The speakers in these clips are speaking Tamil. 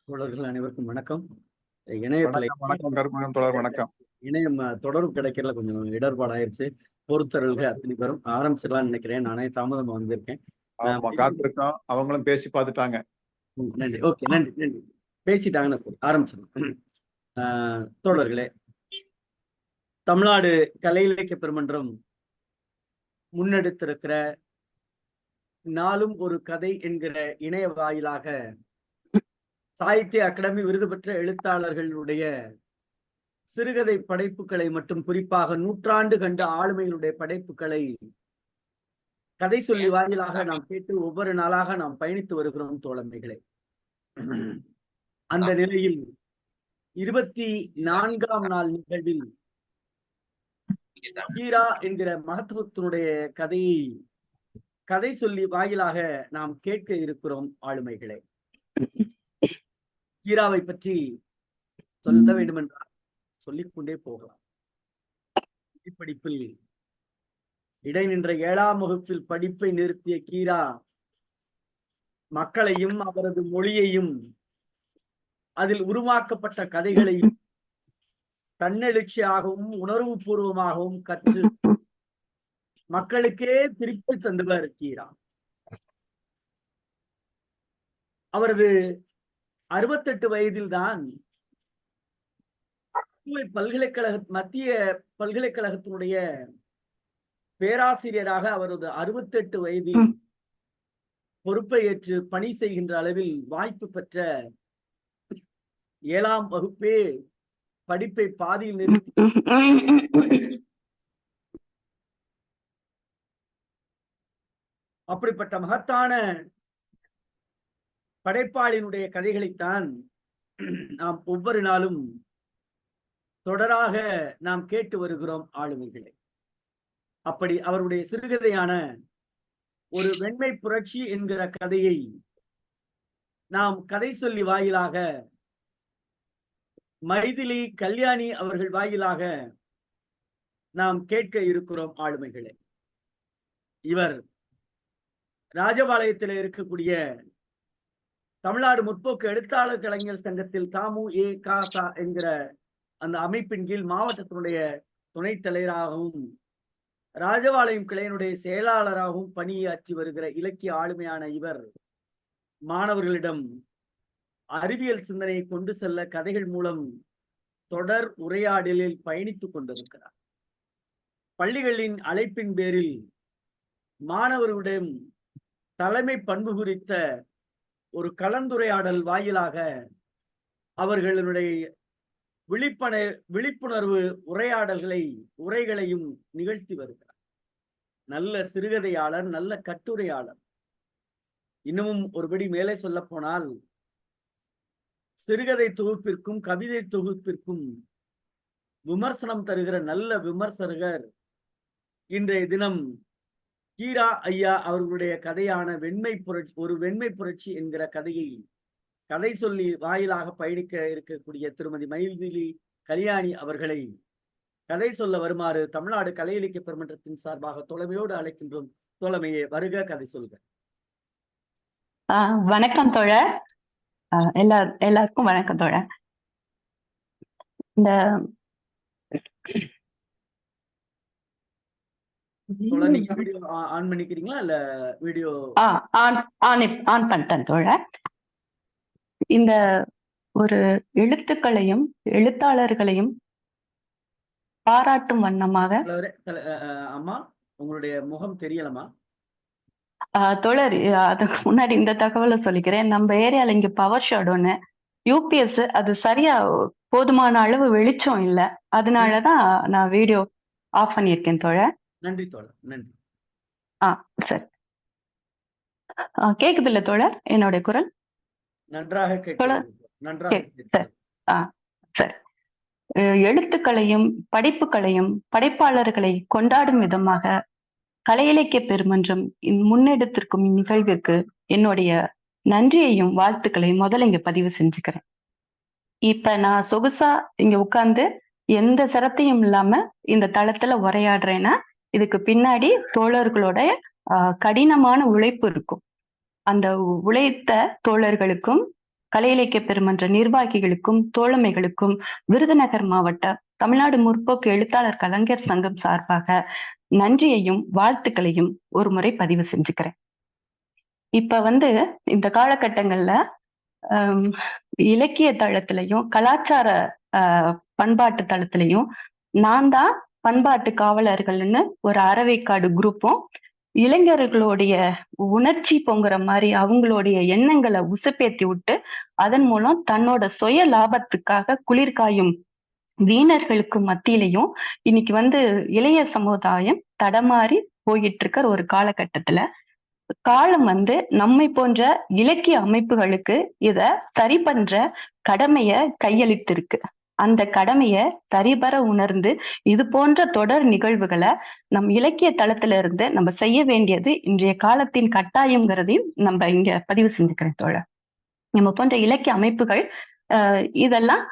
தோழர்கள் அனைவருக்கும் வணக்கம். இணையத்துல வணக்கம் தோழர் வணக்கம். இணையம் தொடர்பு கிடைக்கிறதுல கொஞ்சம் இடர்பாடு ஆயிருச்சு. பொறுத்தருள்க அத்தனை பேரும் ஆரம்பிச்சிடலாம்னு நினைக்கிறேன். நானே தாமதமா வந்திருக்கேன். காத்திருக்கோம். அவங்களும் பேசி பார்த்துட்டாங்க. நன்றி. ஓகே, நன்றி நன்றி. பேசிட்டாங்கன்னு சார் ஆரம்பிச்சிடலாம். தோழர்களே, தமிழ்நாடு கலை இலக்கிய பெருமன்றம் முன்னெடுத்திருக்கிற நாளும் ஒரு கதை என்கிற இணைய வாயிலாக சாகித்ய அகாடமி விருது பெற்ற எழுத்தாளர்களுடைய சிறுகதை படைப்புகளை மற்றும் குறிப்பாக நூற்றாண்டு கண்ட ஆளுமைகளுடைய படைப்புகளை கதை சொல்லி வாயிலாக நாம் கேட்டு ஒவ்வொரு நாளாக நாம் பயணித்து வருகிறோம் தோழமைகளே. அந்த நிலையில் 24ஆம் நாள் நிகழ்வில் கீரா என்கிற மகத்துவத்தினுடைய கதையை கதை சொல்லி வாயிலாக நாம் கேட்க இருக்கிறோம் ஆளுமைகளே. கீராவை பற்றி சொல்ல வேண்டும் என்றால் சொல்லிக்கொண்டே போகலாம். படிப்பில் இடைநின்ற 7ஆம் வகுப்பில் படிப்பை நிறுத்திய கீரா மக்களையும் அவரது மொழியையும் அதில் உருவாக்கப்பட்ட கதைகளையும் தன்னெழுச்சியாகவும் உணர்வு பூர்வமாகவும் கற்று மக்களுக்கே திருப்பி தந்தவர் கீரா. அவரது 68 வயதில் தான் மத்திய பல்கலைக்கழகத்தினுடைய பேராசிரியராக அவரது 68 வயதில் பொறுப்பை ஏற்று பணி செய்கின்ற அளவில் வாய்ப்பு பெற்ற 7ஆம் வகுப்பே படிப்பை பாதியில் நிறுத்தி அப்படிப்பட்ட மகத்தான படைப்பாளினுடைய கதைகளைத்தான் நாம் ஒவ்வொரு நாளும் தொடராக நாம் கேட்டு வருகிறோம் ஆளுமைகளே. அப்படி அவருடைய சிறுகதையான ஒரு வெண்மை புரட்சி என்கிற கதையை நாம் கதை சொல்லி வாயிலாக மைதிலி கல்யாணி அவர்கள் வாயிலாக நாம் கேட்க இருக்கிறோம் ஆளுமைகளே. இவர் ராஜபாளையத்தில் இருக்கக்கூடிய தமிழ்நாடு முற்போக்கு எழுத்தாளர் கலைஞர் சங்கத்தில் தாமு.ஏ.கா.சா என்கிற அந்த அமைப்பின் கீழ் மாவட்டத்தினுடைய துணைத் தலைவராகவும் ராஜபாளையம் கிளையினுடைய செயலாளராகவும் பணியாற்றி வருகிற இலக்கிய ஆளுமையான இவர் மாணவர்களிடம் அறிவியல் சிந்தனையை கொண்டு செல்ல கதைகள் மூலம் தொடர் உரையாடலில் பயணித்துக் கொண்டிருக்கிறார். பள்ளிகளின் அழைப்பின் பேரில் மாணவர்களிடம் தலைமை பண்பு குறித்த ஒரு கலந்துரையாடல் வாயிலாக அவர்களுடைய விழிப்புணர்வு உரைகளையும் நிகழ்த்தி வருகிறார். நல்ல சிறுகதையாளர், நல்ல கட்டுரையாளர். இன்னமும் ஒருபடி மேலே சொல்ல போனால் சிறுகதை தொகுப்பிற்கும் கவிதை தொகுப்பிற்கும் விமர்சனம் தருகிற நல்ல விமர்சகர். இன்றைய தினம் கீரா ஐயா அவர்களுடைய கதையான வெண்மை புரட்சி என்கிற கதையை கதை சொல்லி வாயிலாக பயணிக்க இருக்கக்கூடிய திருமதி மைதிலி கல்யாணி அவர்களை கதை சொல்ல வருமாறு தமிழ்நாடு கலை இலக்கிய பெருமன்றத்தின் சார்பாக தோழமையோடு அழைக்கின்றோம். தோழமையே வருக, கதை சொல்க. வணக்கம் தோழர். எல்லாருக்கும் வணக்கம் தோழர். இந்த வீடியோ ஆன் பண்ணிக்கிறீங்களா இல்ல வீடியோ ஆன் பண்ணிட்டேன் தோழர். இந்த ஒரு எழுத்துக்களையும் எழுத்தாளர்களையும் பாராட்டும் வண்ணமாக அம்மா உங்களுடைய முகம் தெரியலமா தோழர். அதுக்கு முன்னாடி இந்த தகவலை சொல்லிக்கிறேன். நம்ம ஏரியால இங்க பவர் ஷாடோன்னு யூபிஎஸ் அது சரியா போதுமான அளவு வெளிச்சம் இல்ல, அதனாலதான் நான் வீடியோ ஆஃப் பண்ணியிருக்கேன் தோழர். நன்றி தோழர், நன்றி. சரி, கேக்குது இல்ல தோழர் என்னுடைய குரல்? நன்றாக சரி. எழுத்துக்களையும் படைப்புகளையும் படைப்பாளர்களை கொண்டாடும் விதமாக கலை இலக்கிய பெருமன்றம் முன்னெடுத்திருக்கும் இந்நிகழ்விற்கு என்னுடைய நன்றியையும் வாழ்த்துக்களையும் முதல்ல இங்க பதிவு செஞ்சுக்கிறேன். இப்ப நான் சொகுசா இங்க உட்கார்ந்து எந்த சிரத்தையும் இல்லாம இந்த தளத்துல உரையாடுறேன்னா இதுக்கு பின்னாடி தோழர்களோட கடினமான உழைப்பு இருக்கும். அந்த உழைத்த தோழர்களுக்கும் கலை இலக்கிய பெருமன்ற நிர்வாகிகளுக்கும் தோழமைகளுக்கும் விருதுநகர் மாவட்ட தமிழ்நாடு முற்போக்கு எழுத்தாளர் கலைஞர் சங்கம் சார்பாக நன்றியையும் வாழ்த்துக்களையும் ஒரு முறை பதிவு செஞ்சுக்கிறேன். இப்ப இந்த காலகட்டங்கள்ல இலக்கிய தளத்திலையும் கலாச்சார பண்பாட்டு தளத்திலையும் நான் தான் பண்பாட்டு காவலர்கள்னு ஒரு அறவைக்காடு குரூப்பும் இளைஞர்களுடைய உணர்ச்சி பொங்குற மாதிரி அவங்களுடைய எண்ணங்களை உசுப்பேத்தி விட்டு அதன் மூலம் தன்னோட சுய லாபத்துக்காக குளிர்காயும் வீணர்களுக்கு மத்தியிலையும் இன்னைக்கு இளைய சமுதாயம் தடமாறி போயிட்டு இருக்கிற ஒரு காலகட்டத்துல காலம் நம்மை போன்ற இலக்கிய அமைப்புகளுக்கு இத சரி பண்ற கடமைய கையளித்திருக்கு. அந்த கடமைய சரிபர உணர்ந்து இது போன்ற தொடர் நிகழ்வுகளை நம் இலக்கிய தளத்துல இருந்து நம்ம செய்ய வேண்டியது இன்றைய காலத்தின் கட்டாயம்ங்கிறதையும் நம்ம இங்க பதிவு செஞ்சுக்கிறேன் தோழர். நம்ம போன்ற இலக்கிய அமைப்புகள் இதெல்லாம்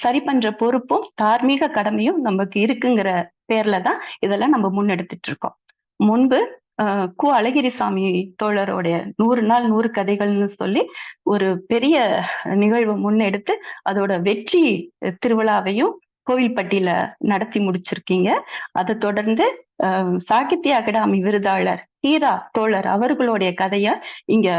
சரி பண்ற பொறுப்பும் தார்மீக கடமையும் நமக்கு இருக்குங்கிற பேர்ல தான் இதெல்லாம் நம்ம முன்னெடுத்துட்டு இருக்கோம். முன்பு கு அழகிரிசாமி தோழருடைய 100 நாள் 100 கதைகள்னு சொல்லி ஒரு பெரிய நிகழ்வு முன்னெடுத்து அதோட வெற்றி திருவிழாவையும் கோவில்பட்டியில நடத்தி முடிச்சிருக்கீங்க. அதை தொடர்ந்து சாகித்ய அகாடமி விருதாளர் ஹீரா தோழர் அவர்களுடைய கதைய இங்க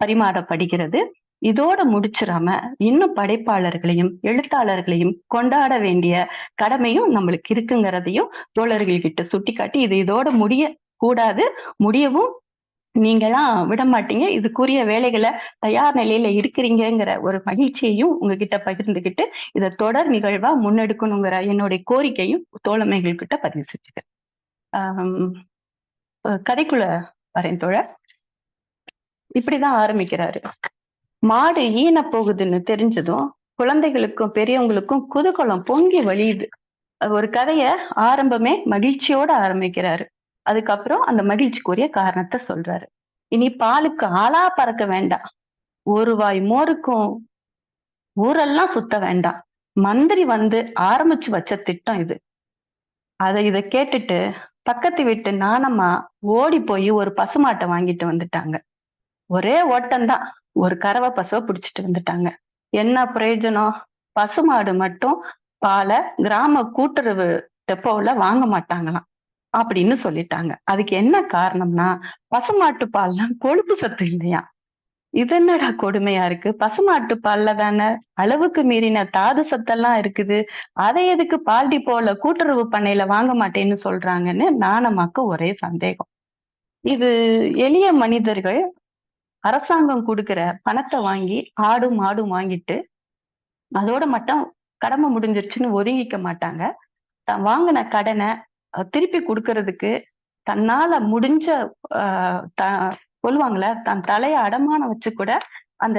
பரிமாறப்படுகிறது. இதோட முடிச்சிடாம இன்னும் படைப்பாளர்களையும் எழுத்தாளர்களையும் கொண்டாட வேண்டிய கடமையும் நம்மளுக்கு இருக்குங்கிறதையும் தோழர்கள் கிட்ட சுட்டிக்காட்டி இது இதோட முடிய கூடாது, முடியவும் நீங்களாம் விட மாட்டீங்க, இதுக்குரிய வேலைகளை தயார் நிலையில இருக்கிறீங்கிற ஒரு மகிழ்ச்சியையும் உங்ககிட்ட பகிர்ந்துகிட்டு இதை தொடர் நிகழ்வா முன்னெடுக்கணுங்கிற என்னுடைய கோரிக்கையும் தோழமைகள் கிட்ட பதிவு செஞ்சுக்கிறேன். கதைக்குள்ள வரேன் தோழர். இப்படிதான் ஆரம்பிக்கிறாரு. மாடு ஈன போகுதுன்னு தெரிஞ்சதும் குழந்தைகளுக்கும் பெரியவங்களுக்கும் குதூகலம் பொங்கி வழியுது. ஒரு கதைய ஆரம்பமே மகிழ்ச்சியோட ஆரம்பிக்கிறாரு. அதுக்கப்புறம் அந்த மகிழ்ச்சிக்குரிய காரணத்தை சொல்றாரு. இனி பாலுக்கு ஆளா பறக்க வேண்டாம், ஒரு வாய் மோருக்கும் ஊரெல்லாம் சுத்த வேண்டாம், மந்திரி ஆரம்பிச்சு வச்ச திட்டம் இது. இத கேட்டுட்டு பக்கத்து வீட்டு நானம்மா ஓடி போய் ஒரு பசுமாட்டை வாங்கிட்டு வந்துட்டாங்க. ஒரே ஓட்டம்தான், ஒரு கறவை பசுவை பிடிச்சிட்டு வந்துட்டாங்க. என்ன பிரயோஜனம்? பசுமாடு மட்டும் பாலை கிராம கூட்டுறவு டெப்போல வாங்க மாட்டாங்களாம் அப்படின்னு சொல்லிட்டாங்க. அதுக்கு என்ன காரணம்னா பசுமாட்டு பால்லாம் கொழுப்பு சத்து இல்லையா. இது என்னடா கொடுமையா இருக்கு? பசுமாட்டு பால்ல தானே அளவுக்கு மீறின தாது சத்தெல்லாம் இருக்குது, அதை எதுக்கு பால் டிப்போல கூட்டுறவு பண்ணையில வாங்க மாட்டேன்னு சொல்றாங்கன்னு நானம்மாக்கு ஒரே சந்தேகம். இது எளிய மனிதர்கள் அரசாங்கம் கொடுக்கிற பணத்தை வாங்கி ஆடும் மாடும் வாங்கிட்டு அதோட மட்டும் கடமை முடிஞ்சிருச்சுன்னு ஒதுங்கிக்க மாட்டாங்க. தான் வாங்கின கடனை திருப்பி கொடுக்கறதுக்கு தன்னால முடிஞ்ச சொல்லுவாங்களே தன் தலைய அடமானம் வச்சு கூட அந்த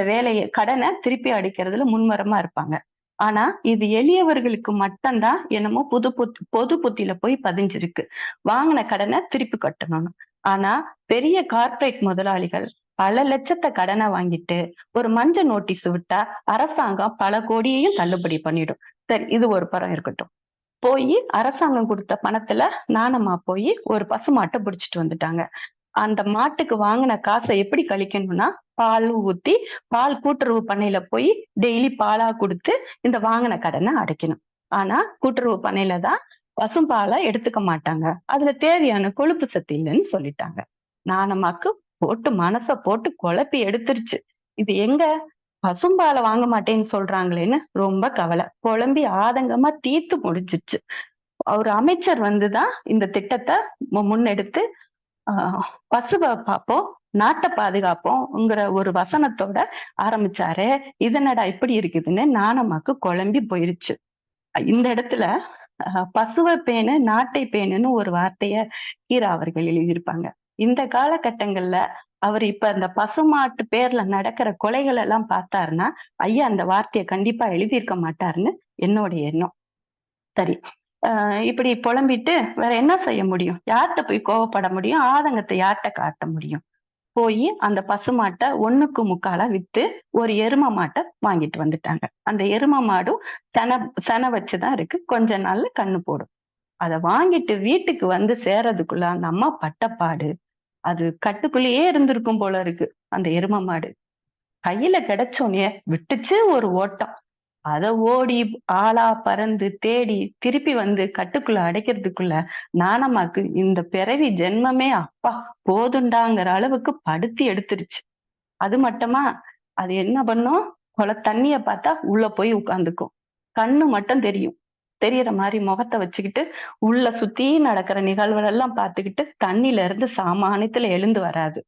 கடனை திருப்பி அடிக்கிறதுல முன்மரமா இருப்பாங்க. ஆனா இது எளியவர்களுக்கு மட்டும்தான் என்னமோ பொது புத்தியில போய் பதிஞ்சிருக்கு, வாங்கின கடனை திருப்பி கட்டணும். ஆனா பெரிய கார்ப்பரேட் முதலாளிகள் பல லட்சத்தை கடனை வாங்கிட்டு ஒரு மஞ்ச நோட்டீஸ் விட்டா அரசாங்கம் பல கோடியையும் தள்ளுபடி பண்ணிடும். சரி, இது ஒரு புறம் இருக்கட்டும். போய் அரசாங்கம் கொடுத்த பணத்துல நானம்மா போய் ஒரு பசு மாட்டை பிடிச்சிட்டு வந்துட்டாங்க. அந்த மாட்டுக்கு வாங்கின காசை எப்படி கழிக்கணும்னா பால் ஊத்தி பால் கூட்டுறவு பண்ணையில போய் டெய்லி பாலா கொடுத்து இந்த வாங்கின கடனை அடைக்கணும். ஆனா கூட்டுறவு பண்ணையில தான் பசும்பாலை எடுத்துக்க மாட்டாங்க, அதுல தேவையான கொழுப்பு சத்து இல்லைன்னு சொல்லிட்டாங்க. நானம்மாக்கு மனச போட்டு குழப்பி எடுத்துருச்சு. இது எங்க பசும்பாலை வாங்க மாட்டேன்னு சொல்றாங்களேன்னு ரொம்ப கவலை, குழம்பி ஆதங்கமா தீர்த்து முடிஞ்சிச்சு. ஒரு அமைச்சர் தான் இந்த திட்டத்தை முன்னெடுத்து பசுவை பார்ப்போம் நாட்டை பாதுகாப்போம்ங்கிற ஒரு வசனத்தோட ஆரம்பிச்சாரு. இதனடா இப்படி இருக்குதுன்னு நானம்மாக்கு குழம்பி போயிருச்சு. இந்த இடத்துல பசுவை பேணு நாட்டை பேணுன்னு ஒரு வார்த்தைய ஹீரா அவர்கள் எழுதியிருப்பாங்க. இந்த காலகட்டங்கள்ல அவர் இப்ப இந்த பசுமாட்டு பேர்ல நடக்கிற கொலைகள் எல்லாம் பார்த்தாருன்னா ஐயா அந்த வார்த்தையை கண்டிப்பா எழுதியிருக்க மாட்டாருன்னு என்னுடைய எண்ணம். சரி, இப்படி புலம்பிட்டு வேற என்ன செய்ய முடியும்? யார்கிட்ட போய் கோவப்பட முடியும்? ஆதங்கத்தை யார்கிட்ட காட்ட முடியும்? போய் அந்த பசுமாட்டை 1க்கு 3/4 வித்து ஒரு எரும மாட்டை வாங்கிட்டு வந்துட்டாங்க. அந்த எரும மாடும் செனை வச்சுதான் இருக்கு, கொஞ்ச நாள்ல கண்ணு போடும். அதை வாங்கிட்டு வீட்டுக்கு சேர்றதுக்குள்ள அந்த அம்மா பட்டப்பாடு, அது கட்டுக்குள்ளேயே இருந்திருக்கும் போல இருக்கு அந்த எரும மாடு. கையில கிடைச்சோன்னே விட்டுச்சு ஒரு ஓட்டம். அத ஓடி ஆளா பறந்து தேடி திருப்பி வந்து கட்டுக்குள்ள அடைக்கிறதுக்குள்ள நானம்மாக்கு இந்த பிறவி ஜென்மமே அப்பா போதுண்டாங்கிற அளவுக்கு படுத்தி எடுத்துருச்சு. அது மட்டுமா, அது என்ன பண்ணும், தண்ணிய பார்த்தா உள்ள போய் உட்கார்ந்துக்கும். கண்ணு மட்டும் தெரியும். தெரியற மாரி முகத்த வச்சுக்கிட்டு, உள்ள சுத்தி நடக்கிற நிகழ்வுகள் எல்லாம் பார்த்துக்கிட்டு, தண்ணில இருந்து சாமானியத்துல எழுந்து வராது.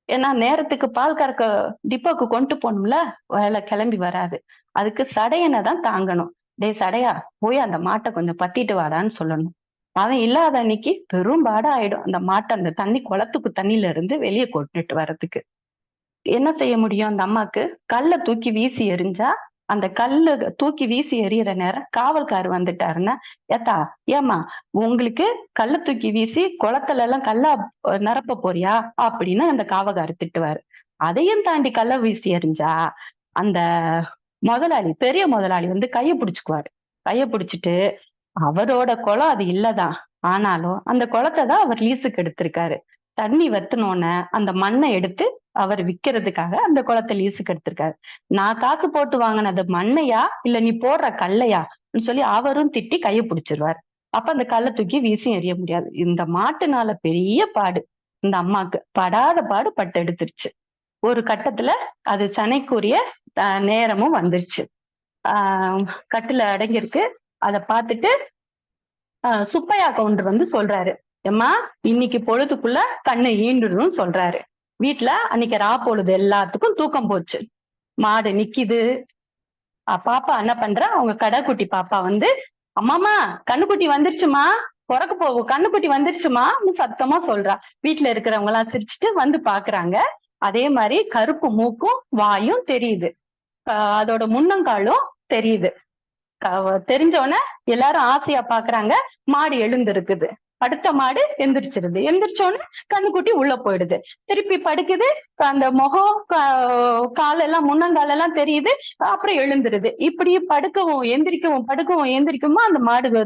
ஏன்னா நேரத்துக்கு பால் கறக்க டிப்போக்கு கொண்டு போகணும்ல, வேலை கிளம்பி வராது. அதுக்கு சடையன தான் தாங்கணும். "டேய் சடையா, போய் அந்த மாட்ட கொஞ்சம் பத்திட்டு வாடான்னு" சொல்லணும். அவன் இல்லாத அன்னைக்கு பெரும் பாடா ஆயிடும். அந்த மாட்ட அந்த குளத்துக்கு தண்ணியில இருந்து வெளிய கொண்டுட்டு வர்றதுக்கு. என்ன செய்ய முடியும் அந்த அம்மாக்கு? கல்ல தூக்கி வீசி எறிஞ்சா, அந்த கல்லு தூக்கி வீசி எறியிற நேரம் காவல்காரர் வந்துட்டாருன்னா, "ஏத்தா, ஏம்மா உங்களுக்கு கல்ல தூக்கி வீசி குளத்துல எல்லாம் கல்லா நிரப்ப போறியா?" அப்படின்னு அந்த காவல்காரர் திட்டுவாரு. அதையும் தாண்டி கல்ல வீசி எறிஞ்சா, அந்த முதலாளி, பெரிய முதலாளி வந்து கைய பிடிச்சுக்குவாரு. கைய பிடிச்சுட்டு, அவரோட குளம் அது இல்லதான். ஆனாலும் அந்த குளத்த தான் அவர் லீஸுக்கு எடுத்திருக்காரு. தண்ணி வத்துனோன்ன அந்த மண்ண எடுத்து அவர் விக்கிறதுக்காக அந்த குளத்த லீஸுக்கு எடுத்திருக்காரு. நான் காசு போட்டு வாங்குனது மண்ணையா, இல்ல நீ போடுற கல்லையான்னு சொல்லி அவரும் திட்டி கைய பிடிச்சிருவாரு. அப்ப அந்த கல்ல தூக்கி வீசியும் எறிய முடியாது. இந்த மாட்டுனால பெரிய பாடு. இந்த அம்மாக்கு படாத பாடு பட்டு எடுத்துருச்சு. ஒரு கட்டத்துல அது சனைக்குரிய நேரமும் வந்துருச்சு. ஆஹ் கட்டுல அடங்கியிருக்கு. அத பார்த்துட்டு சுப்பையா கவுண்டர் வந்து சொல்றாரு, "எம்மா இன்னைக்கு பொழுதுக்குள்ள கண்ணை ஈண்டுடும்" சொல்றாரு. வீட்டுல அன்னைக்கு பொழுது எல்லாத்துக்கும் தூக்கம் போச்சு. மாடு நிக்குது. பாப்பா என்ன பண்றா, அவங்க கடைக்குட்டி பாப்பா வந்து, "அம்மாமா கண்ணுக்குட்டி வந்துருச்சுமா, பொறக்க போகும் கண்ணுக்குட்டி வந்துருச்சுமான்னு" சத்தமா சொல்றா. வீட்டுல இருக்கிறவங்க எல்லாம் சிரிச்சுட்டு வந்து பாக்குறாங்க. அதே மாதிரி கருப்பு மூக்கும் வாயும் தெரியுது. அதோட முன்னங்காலும் தெரியுது. தெரிஞ்சோடனே எல்லாரும் ஆசையா பாக்குறாங்க. மாடு எழுந்திருக்குது. அடுத்த மாடு எந்திரிச்சிருது. எந்திரிச்சோடனே கண்ணுக்குட்டி உள்ள போயிடுது. திருப்பி படுக்குது. அந்த முகம் காலெல்லாம் முன்னங்காலெல்லாம் தெரியுது. அப்புறம் எழுந்துருது. இப்படி படுக்கவும் எந்திரிக்கவும் படுக்கவும் எந்திரிக்குமா அந்த மாடு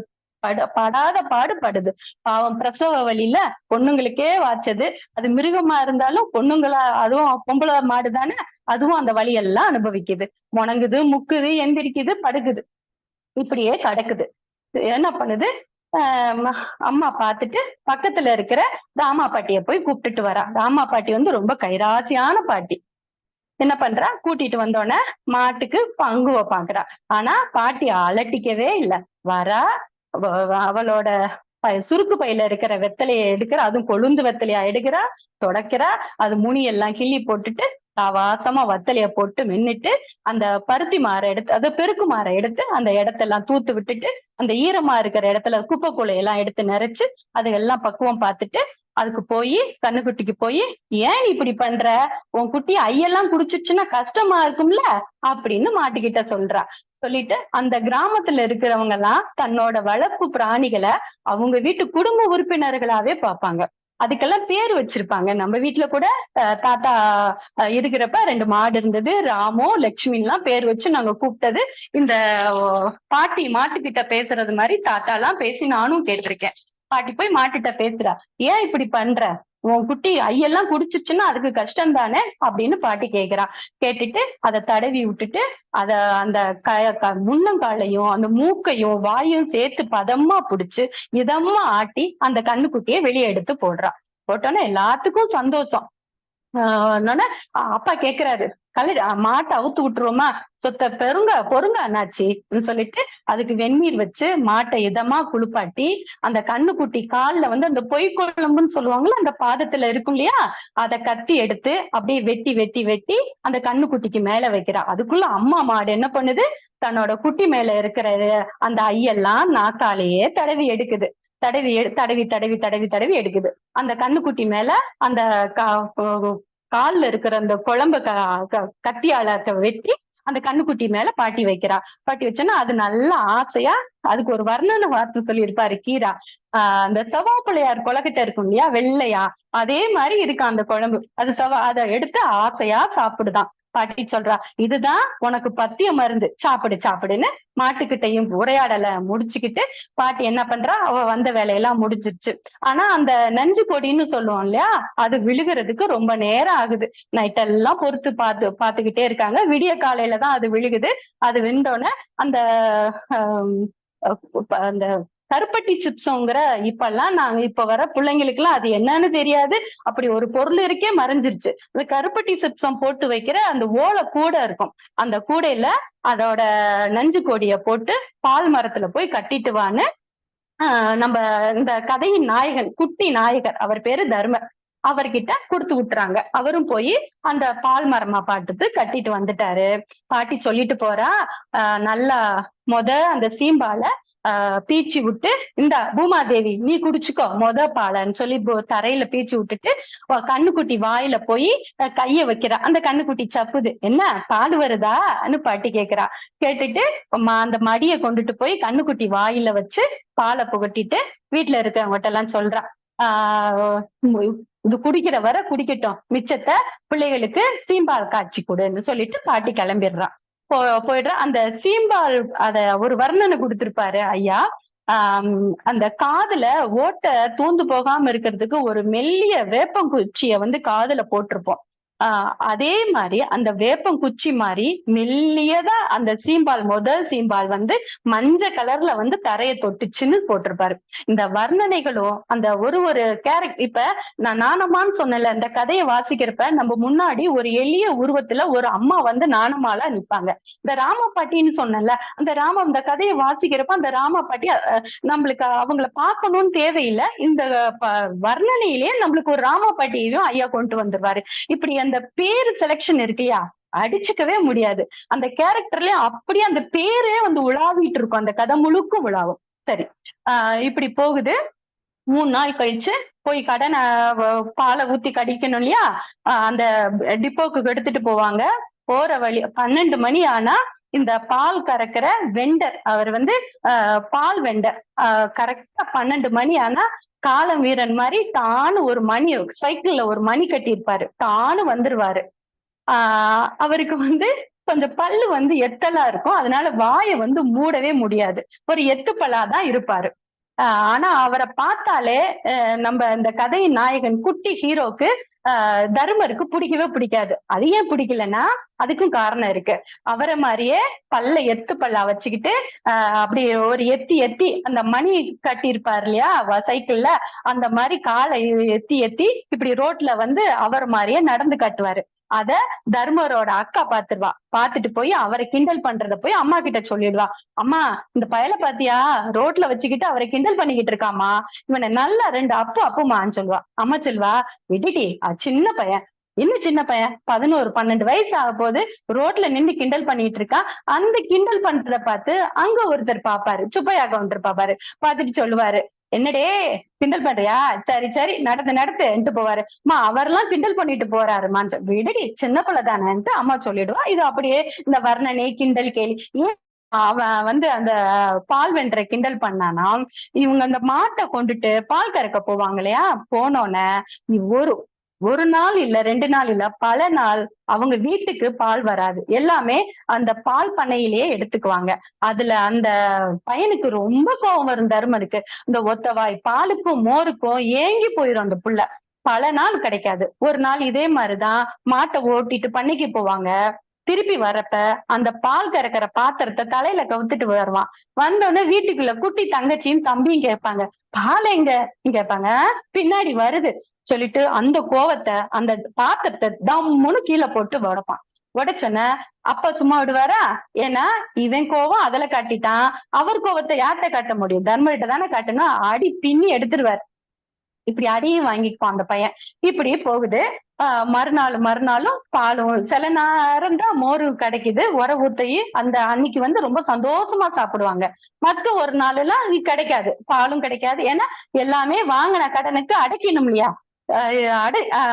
படாத பாடுபடுது. பாவம் பிரசவ வலியில பொண்ணுங்களுக்கே வாச்சது. அது மிருகமா இருந்தாலும் பொண்ணுங்களா, அதுவும் பொம்பளை மாடு தானே, அதுவும் அந்த வலியெல்லாம் அனுபவிக்குது. முணங்குது, முக்குது, எந்திரிக்குது, படுக்குது. இப்படியே கிடக்குது. என்ன பண்ணுது, அம்மா பார்த்துட்டு பக்கத்துல இருக்கிற தாமா பாட்டிய போய் கூப்பிட்டுட்டு வரா. தாமா பாட்டி வந்து ரொம்ப கைராசியான பாட்டி. என்ன பண்றா, கூட்டிட்டு வந்தோடனே மாட்டுக்கு பங்குவ பாக்குறா. ஆனா பாட்டி அலட்டிக்கவே இல்லை. வரா, அவளோட சுருக்கு பையில இருக்கிற வெத்தலையை எடுக்கிறா. அதுவும் கொழுந்து வெத்தலையா எடுக்கிறா, தொடக்கிறா. அது முனியெல்லாம் கிள்ளி போட்டுட்டு வாசமா வத்தலைய போட்டு மின்னிட்டு அந்த பருத்தி மாற எடுத்து, அது பெருக்கு மாற எடுத்து அந்த இடத்தெல்லாம் தூத்து விட்டுட்டு, அந்த ஈரமா இருக்கிற இடத்துல குப்பை கூலையெல்லாம் எடுத்து நிறைச்சு அதையெல்லாம் பக்குவம் பார்த்துட்டு, அதுக்கு போய் கண்ணுக்குட்டிக்கு போய், "ஏன் இப்படி பண்ற, உன் குட்டி ஐயெல்லாம் குடிச்சிச்சுன்னா கஷ்டமா இருக்கும்ல" அப்படின்னு மாட்டுக்கிட்ட சொல்றா. சொல்லிட்டு அந்த கிராமத்துல இருக்கிறவங்க எல்லாம் தன்னோட வளர்ப்பு பிராணிகளை அவங்க வீட்டு குடும்ப உறுப்பினர்களாவே பார்ப்பாங்க. அதுக்கெல்லாம் பேர் வச்சிருப்பாங்க. நம்ம வீட்டுல கூட தாத்தா இருக்கிறப்ப 2 மாடு இருந்தது. ராமோ லட்சுமி எல்லாம் பேர் வச்சு நாங்க கூப்பிட்டது. இந்த பாட்டி மாட்டுக்கிட்ட பேசுறது மாதிரி தாத்தா எல்லாம் பேசி நானும் கேட்டிருக்கேன். பாட்டி போய் மாட்டுகிட்ட பேசுறா, "ஏன் இப்படி பண்ற, உன் குட்டி ஐயெல்லாம் குடிச்சிச்சுன்னா அதுக்கு கஷ்டம் தானே" அப்படின்னு பாட்டி கேக்குறா. கேட்டுட்டு அதை தடவி விட்டுட்டு அத அந்த முன்னங்காலையும் அந்த மூக்கையும் வாயும் சேர்த்து பதமா புடிச்சு இதமா ஆட்டி அந்த கண்ணுக்குட்டியை வெளியே எடுத்து போடுறா. போட்டோன்னே எல்லாத்துக்கும் சந்தோஷம். அப்பா கேக்குறாரு, மாட்டை அவுத்து விட்டுருவோமா, சொத்த பொறுங்க அண்ணாச்சின்னு சொல்லிட்டு அதுக்கு வெந்நீர் வச்சு மாட்டை இதமா குளிப்பாட்டி அந்த கண்ணுக்குட்டி கால்ல வந்து அந்த பொய் குழம்புன்னு சொல்லுவாங்கல்ல, அந்த பாதத்துல இருக்கும் இல்லையா, அதை கத்தி எடுத்து அப்படியே வெட்டி வெட்டி வெட்டி அந்த கண்ணுக்குட்டிக்கு மேல வைக்கிறா. அதுக்குள்ள அம்மா மாடு என்ன பண்ணுது, தன்னோட குட்டி மேல இருக்கிற அந்த ஐயெல்லாம் நாக்காலேயே தடவி எடுக்குது. தடவி தடவி தடவி தடவி தடவி எடுக்குது. அந்த கண்ணுக்குட்டி மேல அந்த கால்ல இருக்கிற அந்த குழம்ப கத்தியால வெட்டி அந்த கண்ணுக்குட்டி மேல பாட்டி வைக்கிறா. பாட்டி வச்சோன்னா அது நல்ல ஆசையா, அதுக்கு ஒரு வர்ணன வார்த்தை சொல்லியிருப்பாரு கீரா. அந்த செவ்வாப்பிள்ளையார் கொலக்கட்டை இருக்கும் இல்லையா, வெள்ளையா, அதே மாதிரி இருக்கு அந்த குழம்பு. அது அதை எடுத்து ஆசையா சாப்பிடுதான். பாட்டி சொல்றா, இதுதான் உனக்கு பத்திய மருந்து, சாப்பிடு சாப்பிடுன்னு மாட்டுக்கிட்டையும் உரையாடல முடிச்சுக்கிட்டு பாட்டி என்ன பண்றா, அவ வந்த வேலையெல்லாம் முடிஞ்சிருச்சு. ஆனா அந்த நஞ்சு கொடின்னு சொல்லுவோம் இல்லையா, அது விழுகிறதுக்கு ரொம்ப நேரம் ஆகுது. நைட் எல்லாம் பொறுத்து பாத்துக்கிட்டே இருக்காங்க. விடிய காலையில தான் அது விழுகுது. அது வெந்தோடனே அந்த அந்த கருப்பட்டி சிப்ஸுங்கிற இப்பெல்லாம் நாங்க இப்ப வர பிள்ளைங்களுக்கு எல்லாம் அது என்னன்னு தெரியாது. அப்படி ஒரு பொருள் இருக்கே மறைஞ்சிருச்சு. இந்த கருப்பட்டி சிப்ஸம் போட்டு வைக்கிற அந்த ஓலை கூடை இருக்கும். அந்த கூடையில அதோட நஞ்சு கொடிய போட்டு பால் மரத்துல போய் கட்டிட்டு வான்னு நம்ம இந்த கதையின் நாயகன், குட்டி நாயகர், அவர் பேரு தர்மர், அவர்கிட்ட கொடுத்து விட்டுறாங்க. அவரும் போய் அந்த பால் மரமா பாட்டுட்டு கட்டிட்டு வந்துட்டாரு. பாட்டி சொல்லிட்டு போறா, நல்லா அந்த சீம்பால பீச்சி விட்டு, இந்த பூமாதேவி நீ குடிச்சுக்கோ பாலன்னு சொல்லி தரையில பீச்சி விட்டுட்டு கண்ணுக்குட்டி வாயில போய் கைய வைக்கிறா. அந்த கண்ணுக்குட்டி சப்புது. என்ன பால் வருதான்னு பாட்டி கேக்குறா. கேட்டுட்டு அந்த மடிய கொண்டுட்டு போய் கண்ணுக்குட்டி வாயில வச்சு பாலை புகட்டிட்டு வீட்டுல இருக்கவங்ககிட்ட எல்லாம் சொல்றா, இது குடிக்கிற வர குடிக்கட்டும், மிச்சத்தை பிள்ளைகளுக்கு சீம்பால் காய்ச்சி கொடுன்னு சொல்லிட்டு பாட்டி கிளம்பிடுறான். போயிடுற அந்த சீம்பால் அத ஒரு வர்ணனை கொடுத்திருப்பாரு ஐயா. அந்த காதுல ஓட்டை தூந்து போகாம இருக்கிறதுக்கு ஒரு மெல்லிய வேப்பங்குச்சிய காதுல போட்டிருப்போம். அதே மாதிரி அந்த வேப்பங்குச்சி மாதிரி மெல்லியதா அந்த சீம்பால், முதல் சீம்பால் மஞ்ச கலர்ல தரைய தொட்டுச்சுன்னு போட்டிருப்பாரு. இந்த வர்ணனைகளும் அந்த ஒரு கேரக்டர், இப்ப நான் நாணம்மான்னு சொன்னல, இந்த கதையை வாசிக்கிறப்ப நம்ம முன்னாடி ஒரு எளிய உருவத்துல ஒரு அம்மா நாணமாலா நிப்பாங்க. இந்த ராம பாட்டின்னு சொன்னல, அந்த இந்த கதையை வாசிக்கிறப்ப அந்த ராம பாட்டி நம்மளுக்கு அவங்கள பார்க்கணும்னு தேவையில்லை. இந்த வர்ணனையிலேயே நம்மளுக்கு ஒரு ராம பாட்டியையும் ஐயா கொண்டு வந்துருவாரு. இப்படி அந்த பேரு செலக்ஷன் இருக்குயா, அடிச்சுக்கவே முடியாது. அந்த கேரக்டர்ல அப்படியே அந்த பேரே உலாவிட்டு இருக்கும். அந்த கதை முழுக்கும் உலாவும். சரி, இப்படி போகுது. 3 நாள் கழிச்சு போய் கடனை பாலை ஊத்தி கடிக்கணும் இல்லையா, அந்த டிப்போக்கு எடுத்துட்டு போவாங்க. போற வழி 12 மணி ஆனா இந்த பால் கறக்கிற வெண்டர், அவர் பால் வெண்டர், கரெக்டா 12 மணி ஆனா காலம் வீரன் மாதிரி தானு ஒரு மணி, சைக்கிள்ல ஒரு மணி கட்டியிருப்பாரு, தானு வந்துருவாரு. அவருக்கு கொஞ்சம் பல்லு எத்தலா இருக்கும். அதனால வாயை மூடவே முடியாது. ஒரு எத்துப்பல்லாதான் இருப்பாரு. ஆனா அவரை பார்த்தாலே நம்ம இந்த கதையின் நாயகன் குட்டி ஹீரோக்கு தர்மருக்கு பிடிக்கவே பிடிக்காது. அது ஏன் பிடிக்கலன்னா அதுக்கும் காரணம் இருக்கு. அவரை மாதிரியே எத்து பல்லா வச்சுக்கிட்டு அப்படி ஒரு எத்தி அந்த மணி கட்டியிருப்பாரு இல்லையா சைக்கிள்ல, அந்த மாதிரி காலை எத்தி இப்படி ரோட்ல அவர் மாதிரியே நடந்து காட்டுவாரு. அத தர்மரோட அக்கா பாத்துருவா. பாத்துட்டு போய் அவரை கிண்டல் பண்றத போய் அம்மா கிட்ட சொல்லிடுவா. அம்மா, இந்த பயலை பாத்தியா, ரோட்ல வச்சுக்கிட்டு அவரை கிண்டல் பண்ணிக்கிட்டு இருக்காமா, இவனை நல்லா 2 அப்புமான்னு சொல்லுவா. அம்மா சொல்வா, விடுடி, சின்ன பையன், இன்னும் சின்ன பையன், 11 12 வயசு ஆக போது, ரோட்ல நின்று கிண்டல் பண்ணிட்டு இருக்கான். அந்த கிண்டல் பண்றத பார்த்து அங்க ஒருத்தர் பாப்பாரு, சுப்பையாக ஒருத்தர் பாப்பாரு. பாத்துட்டு சொல்லுவாரு, என்னடே கிண்டல் பண்றியா, சரி சரி நடத்துன்ட்டு போவாரு. அம்மா, அவரெல்லாம் கிண்டல் பண்ணிட்டு போறாருமான்னு விடுடி, சின்ன பிள்ளை தானேன்ட்டு அம்மா சொல்லிடுவா. இது அப்படியே இந்த வர்ணனை, கிண்டல், கேலி. ஏன் அவன் அந்த பால் வென்ற கிண்டல் பண்ணானா, இவங்க அந்த மாட்டை கொண்டுட்டு பால் கறக்க போவாங்க இல்லையா, போனோன்னு ஒரு நாள் இல்ல, 2 நாள் இல்ல, பல நாள் அவங்க வீட்டுக்கு பால் வராது. எல்லாமே அந்த பால் பண்ணையிலேயே எடுத்துக்குவாங்க. அதுல அந்த பையனுக்கு ரொம்ப கோபம் வரும் தர்மருக்கு. இந்த ஒத்தவாய் பாலுக்கும் மோருக்கும் ஏங்கி போயிரும் அந்த புள்ள. பல நாள் கிடைக்காது. ஒரு நாள் இதே மாதிரிதான் மாட்டை ஓட்டிட்டு பண்ணைக்கு போவாங்க. திருப்பி வரப்ப அந்த பால் கறக்கிற பாத்திரத்தை தலையில கவுத்துட்டு வருவான். வந்தோடனே வீட்டுக்குள்ள குட்டி தங்கச்சியும் தம்பியும் கேட்பாங்க, பால் எங்க கேட்பாங்க. பின்னாடி வருது சொல்லிட்டு அந்த கோவத்தை அந்த பாத்திரத்தை தம்முன்னு கீழே போட்டு உடைப்பான். உடைச்சோன்ன அப்ப சும்மா விடுவாரா? ஏன்னா இவன் கோவம் அதுல காட்டிட்டான். அவர் கோவத்தை யார்கிட்ட காட்ட முடியும்? தர்மர்கிட்ட தானே காட்டணும். அடி பின்னி எடுத்துருவார். இப்படி அடியும் வாங்கிக்குவான் அந்த பையன். இப்படி போகுது. மறுநாளும் பாலும், சில நேரம் தான் மோரு கிடைக்குது, உர ஊத்தையும் அந்த அன்னைக்கு ரொம்ப சந்தோஷமா சாப்பிடுவாங்க. மற்ற ஒரு நாள் எல்லாம் கிடைக்காது, பாலும் கிடைக்காது. ஏன்னா எல்லாமே வாங்கின கடனுக்கு அடைக்கணும் இல்லையா,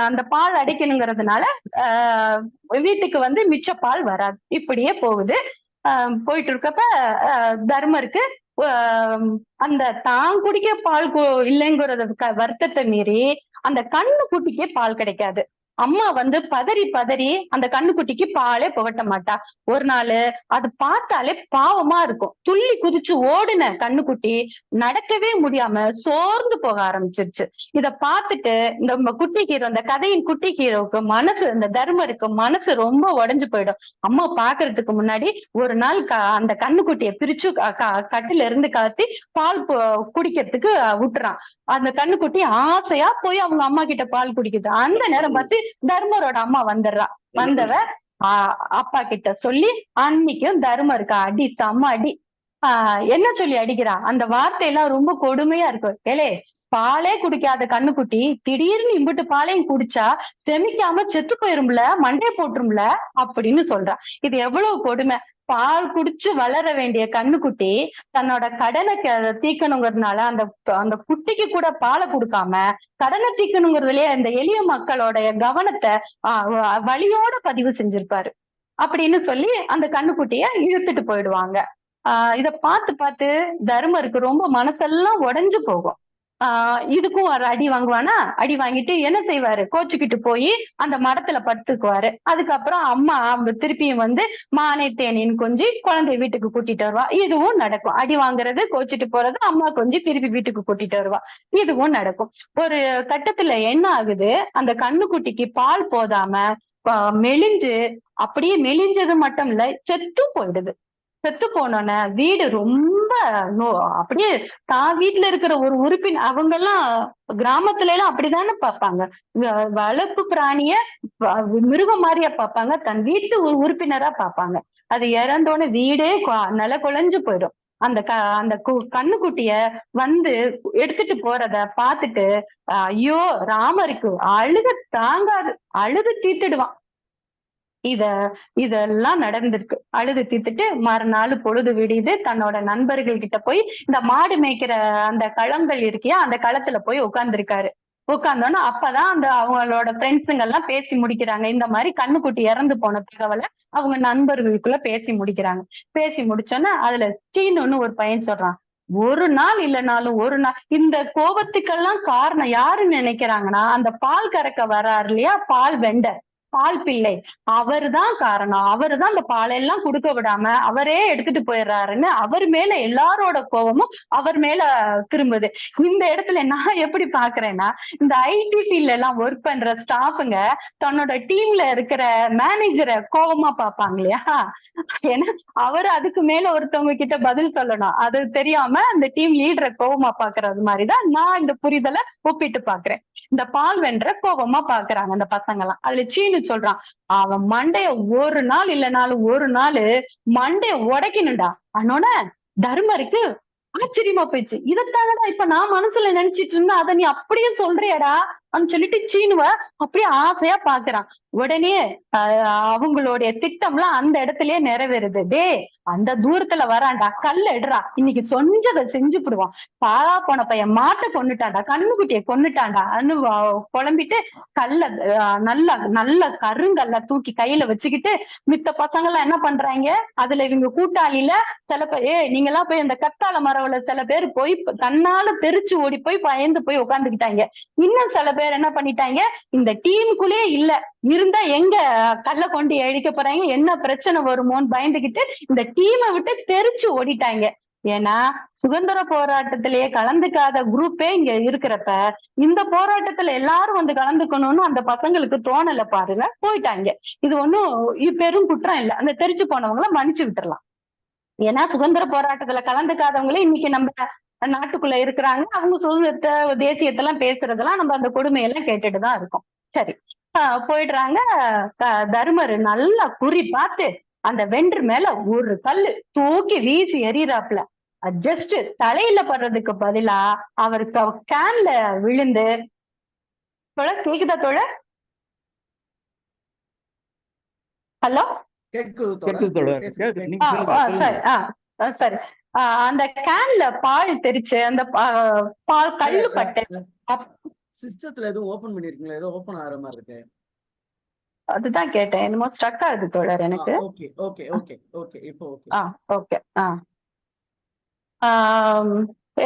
அந்த பால் அடைக்கணுங்கிறதுனால வீட்டுக்கு மிச்ச பால் வராது. இப்படியே போகுது. போயிட்டு இருக்கப்ப தர்மருக்கு அந்த தான் குடிக்க பால் இல்லைங்கிறத வருத்தத்தை மீறி அந்த கண்ணு குட்டிக்கே பால் கிடைக்காது. அம்மா வந்து பதறி பதறி அந்த கண்ணுக்குட்டிக்கு பாலே புகட்ட மாட்டா. ஒரு நாள் அது பார்த்தாலே பாவமா இருக்கும். துள்ளி குதிச்சு ஓடுன கண்ணுக்குட்டி நடக்கவே முடியாம சோர்ந்து போக ஆரம்பிச்சிருச்சு. இத பார்த்துட்டு இந்த குட்டி ஹீரோ, இந்த கதையின் குட்டி ஹீரோவுக்கு மனசு, இந்த தர்மருக்கு மனசு ரொம்ப உடைஞ்சு போயிடும். அம்மா பாக்குறதுக்கு முன்னாடி ஒரு நாள் அந்த கண்ணுக்குட்டியை பிரிச்சு கட்டில இருந்து கலத்தி பால் குடிக்கிறதுக்கு விட்டுறான். அந்த கண்ணுக்குட்டி ஆசையா போய் அவங்க அம்மா கிட்ட பால் குடிக்குது. அந்த நேரம் பார்த்து தர்மரோட அம்மா வந்துடுறா. வந்தவ அப்பா கிட்ட சொல்லி அன்னைக்கும் தர்மருக்கு அடி, செம்ம அடி. என்ன சொல்லி அடிக்கிறா, அந்த வார்த்தையெல்லாம் ரொம்ப கொடுமையா இருக்கு. ஏலே, பாலே குடிக்காத கண்ணுக்குட்டி திடீர்னு இம்பிட்டு பாலையும் குடிச்சா செமிக்காம செத்து போயிரும்ல, மண்டே போட்டுரும்ல அப்படின்னு சொல்றா. இது எவ்வளவு கொடுமை. பால் குடிச்சு வளர வேண்டிய கண்ணுக்குட்டி தன்னோட கடனை தீக்கணுங்கிறதுனால அந்த அந்த குட்டிக்கு கூட பாலை கொடுக்காம கடனை தீக்கணுங்கிறதுலயே இந்த எளிய மக்களோட கவனத்தை வழியோட பதிவு செஞ்சிருப்பாரு அப்படின்னு சொல்லி அந்த கண்ணுக்குட்டிய இழுத்துட்டு போயிடுவாங்க. இத பார்த்து பார்த்து தர்மருக்கு ரொம்ப மனசெல்லாம் உடைஞ்சு போகும். இதுக்கும் ஒரு அடி வாங்குவானா, அடி வாங்கிட்டு என்ன செய்வாரு, கோச்சுக்கிட்டு போய் அந்த மரத்துல படுத்துக்குவாரு. அதுக்கப்புறம் அம்மா திருப்பியும் வந்து மானே தேனின்னு கொஞ்சி குழந்தைய வீட்டுக்கு கூட்டிட்டு வருவா. இதுவும் நடக்கும். அடி வாங்குறது, கோச்சிட்டு போறது, அம்மா கொஞ்சி திருப்பி வீட்டுக்கு கூட்டிட்டு வருவா. இதுவும் நடக்கும். ஒரு கட்டத்துல என்ன ஆகுது, அந்த கண்ணுக்குட்டிக்கு பால் போதாம மெலிஞ்சு, அப்படியே மெலிஞ்சது மட்டும் இல்ல, செத்தும் போயிடுது. செத்து போனோன்ன வீடு ரொம்ப அப்படியே தான் வீட்டுல இருக்கிற ஒரு உறுப்பினர், அவங்க எல்லாம் கிராமத்துல எல்லாம் அப்படித்தானே பார்ப்பாங்க. வளர்ப்பு பிராணிய மிருகம் மாதிரியா பார்ப்பாங்க, தன் வீட்டு உறுப்பினரா பார்ப்பாங்க. அது இறந்தோன்னு வீடே நில குலைஞ்சு போயிடும். அந்த கண்ணுக்குட்டிய வந்து எடுத்துட்டு போறத பார்த்துட்டு ஐயோ ராமருக்கு அழுக தாங்காது, அழுது தீர்த்துடுவான். இதெல்லாம் நடந்திருக்கு. அழுது தீர்த்துட்டு மறுநாள் பொழுது விடியுது. தன்னோட நண்பர்கள் கிட்ட போய் இந்த மாடு மேய்க்கிற அந்த களங்கள் இருக்கியா, அந்த களத்துல போய் உட்கார்ந்துருக்காரு. உட்கார்ந்தோன்னா அப்பதான் அந்த அவங்களோட ஃப்ரெண்ட்ஸுங்க எல்லாம் பேசி முடிக்கிறாங்க. இந்த மாதிரி கண்ணுக்குட்டி இறந்து போன தகவலை அவங்க நண்பர்களுக்குள்ள பேசி முடிக்கிறாங்க. பேசி முடிச்சோன்னா அதுல சீனுன்னு ஒரு பையன் சொல்றான், ஒரு நாள் இல்லைனாலும் ஒரு நாள். இந்த கோபத்துக்கெல்லாம் காரணம் யாருன்னு நினைக்கிறாங்கன்னா, அந்த பால் கறக்க வர்றாரு இல்லையா, பால் வெண்டர், பால் பிள்ளை, அவருதான் காரணம். அவருதான் அந்த பாலெல்லாம் கொடுக்க விடாம அவரே எடுத்துட்டு போயிடுறாருன்னு அவர் மேல எல்லாரோட கோபமும் அவர் மேல திரும்புது. இந்த இடத்துல நான் எப்படி பாக்குறேன்னா, இந்த ஐடி ஃபீல்ட்ல எல்லாம் ஒர்க் பண்ற ஸ்டாஃபுங்க தன்னோட டீம்ல இருக்கிற மேனேஜரை கோபமா பார்ப்பாங்க இல்லையா, ஏன்னா அவர் அதுக்கு மேல ஒருத்தவங்க கிட்ட பதில் சொல்லணும். அது தெரியாம அந்த டீம் லீடரை கோபமா பாக்குறது மாதிரிதான் நான் இந்த புரிதலை ஒப்பிட்டு பாக்குறேன். இந்த பால் வென்ற கோபமா பாக்குறாங்க அந்த பசங்க எல்லாம். அதுல சீனு சொல்றான், அவன் மண்டைய ஒரு நாள் இல்லைனாலும் ஒரு நாள் மண்டைய உடைக்கணும்டா. அவனோட தர்மருக்கு ஆச்சரியமா போயிடுச்சு. இதைத்தானடா இப்ப நான் மனசுல நினைச்சிட்டு இருந்தேன், அதை நீ அப்படியே சொல்றியடா அப்படின்னு சொல்லிட்டு சீனுவ அப்படியே ஆசையா பாக்குறான். உடனே அவங்களுடைய திட்டம்லாம் அந்த இடத்துலயே நிறைவேறுது. டே, அந்த தூரத்துல வரான்டா, கல்ல எடுறா, இன்னைக்கு சொஞ்சதை செஞ்சு விடுவான். பாலா போன பையன் மாட்டை கொன்னுட்டான்டா, கண்ணுக்குட்டியை கொன்னுட்டான்டா புலம்பிட்டு கல்ல நல்ல நல்ல கருங்கல்ல தூக்கி கையில வச்சுக்கிட்டு மித்த பசங்க எல்லாம் என்ன பண்றாங்க, அதுல இவங்க கூட்டாளியில சில பேர், நீங்க எல்லாம் போய் அந்த கத்தாழ மரவுல சில பேர் போய் தன்னால தெரிச்சு ஓடி போய் பயந்து போய் உட்காந்துக்கிட்டாங்க. இன்னும் சில பேர் என்ன பண்ணிட்டாங்க, இந்த டீமுக்குள்ளே இல்ல இருந்தா எங்க கல்ல கொண்டு அழிக்க போறாங்க, என்ன பிரச்சனை வருமோன்னு பயந்துகிட்டு இந்த டீமை விட்டு தெரிச்சு ஓடிட்டாங்க. ஏன்னா சுதந்திர போராட்டத்திலேயே கலந்துக்காத குரூப்பே இங்க இருக்கிறப்ப இந்த போராட்டத்துல எல்லாரும் வந்து கலந்துக்கணும்னு அந்த பசங்களுக்கு தோணல பாருங்க, போயிட்டாங்க. இது ஒண்ணும் பெரும் குற்றம் இல்லை. அந்த தெரிச்சு போனவங்கள மன்னிச்சு விட்டுறலாம். ஏன்னா சுதந்திர போராட்டத்துல கலந்துக்காதவங்களே இன்னைக்கு நம்ம நாட்டுக்குள்ள இருக்கிறாங்க. அவங்க சுதந்திரத்தை தேசியத்தெல்லாம் பேசுறதெல்லாம் நம்ம அந்த கொடுமையெல்லாம் கேட்டுட்டுதான் இருக்கோம். சரி, போயிடுறாங்க. தர்மர் நல்லா குறி பார்த்து அந்த வென்று மேல ஒரு கல்லு தூக்கி வீசி எறிறாப்புல. ஜஸ்ட் தலையில படுறதுக்கு பதிலா அவருக்கு கேன்ல விழுந்து, கேக்குதா தோழ? ஹலோ, சரி. அந்த கேன்ல பால் தெரிச்சு அந்த பால் கல்லு பட்டு சிஸ்டத்துல எதுவும் ஓபன் பண்ணிருக்கீங்களா? ஏதோ ஓபன் ஆகிற மாதிரி இருக்கு. அதுதான் கேட்டேன். என்னமோ ஸ்ட்ரக் ஆகுது தோழர் எனக்கு. ஓகே ஓகே ஓகே ஓகே இப்போ ஓகே. ஓகே.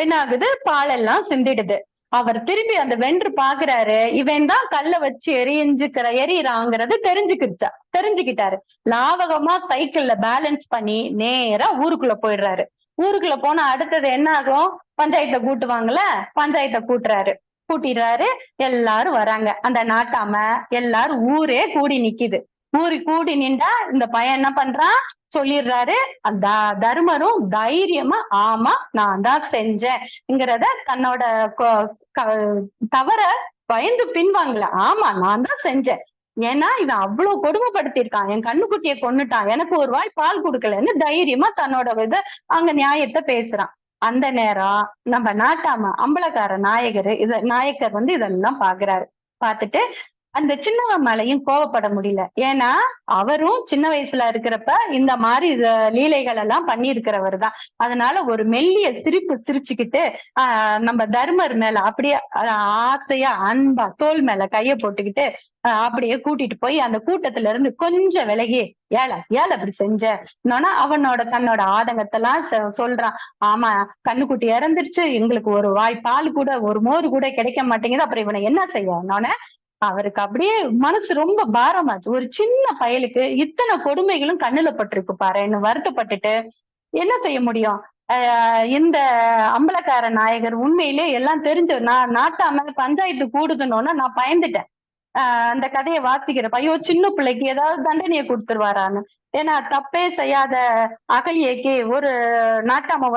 என்ன ஆகுது, பால் எல்லாம் சிந்திடுது. அவர் திரும்பி அந்த வென்று பாக்குறாரு, இவன் தான் கல்ல வச்சு எரியறாங்கிறது தெரிஞ்சுக்கிட்டாரு. லாவகமா சைக்கிள்ல பேலன்ஸ் பண்ணி நேரா ஊருக்குள்ள போயிடுறாரு. ஊருக்குள்ள போனா அடுத்தது என்ன ஆகும்? பஞ்சாயத்தை கூட்டுவாங்கல்ல, பஞ்சாயத்தை கூட்டிடுறாரு. எல்லாரும் வராங்க. அந்த நாட்டாம எல்லாரும் ஊரே கூடி நிக்குது. ஊரு கூடி நின்றா இந்த பையன் என்ன பண்றான்? சொல்லிடுறாரு. அந்த தருமரும் தைரியமா ஆமா நான் தான் செஞ்சேன்ங்கிறத தன்னோட தவற பயந்து பின்வாங்கல. ஆமா நான் தான் செஞ்சேன். ஏன்னா இவன் அவ்வளவு கொடுமைப்படுத்திருக்கான், என் கண்ணுக்குட்டியை கொன்னுட்டான், எனக்கு ஒரு வாய் பால் கொடுக்கலன்னு தைரியமா தன்னோட அங்க நியாயத்தை பேசுறான். அந்த நேரம் நம்ம நாட்டாம அம்பலக்கார நாயக்கர் இதெல்லாம் பாக்குறாரு. பாத்துட்டு அந்த சின்னவன் மேலையும் கோவப்பட முடியல. ஏன்னா அவரும் சின்ன வயசுல இருக்கிறப்ப இந்த மாதிரி லீலைகள் எல்லாம் பண்ணி இருக்கிறவர் தான். அதனால ஒரு மெல்லிய சிரிச்சுக்கிட்டு நம்ம தர்மர் மேல அப்படியே ஆசையா அன்பா தோல் மேல கைய போட்டுக்கிட்டு அப்படியே கூட்டிட்டு போய் அந்த கூட்டத்துல இருந்து கொஞ்சம் விலகி ஏழை அப்படி செஞ்சோன்னா தன்னோட ஆதங்கத்தெல்லாம் சொல்றான். ஆமா கண்ணுக்குட்டி இறந்துருச்சு, எங்களுக்கு ஒரு வாய் பால் கூட ஒரு மோர் கூட கிடைக்க மாட்டேங்குது, அப்புறம் இவனை என்ன செய்ய? அவருக்கு அப்படியே மனசு ரொம்ப பாரமாச்சு. ஒரு சின்ன பயலுக்கு இத்தனை கொடுமைகளும் கண்ணுல பட்டிருக்கு பாருன்னு வருத்தப்பட்டுட்டு என்ன செய்ய முடியும்? இந்த அம்பலக்கார நாயகர் உண்மையிலே எல்லாம் தெரிஞ்ச நாட்டாம பஞ்சாயத்து கூடுதுன்னு நான் பயந்துட்டேன். அந்த கதையை வாசிக்கிறப்ப ஐயோ சின்ன பிள்ளைக்கு ஏதாவது தண்டனையை கொடுத்துருவாரான்னு. ஏன்னா தப்பே செய்யாத அகலியைக்கு ஒரு நாட்டாம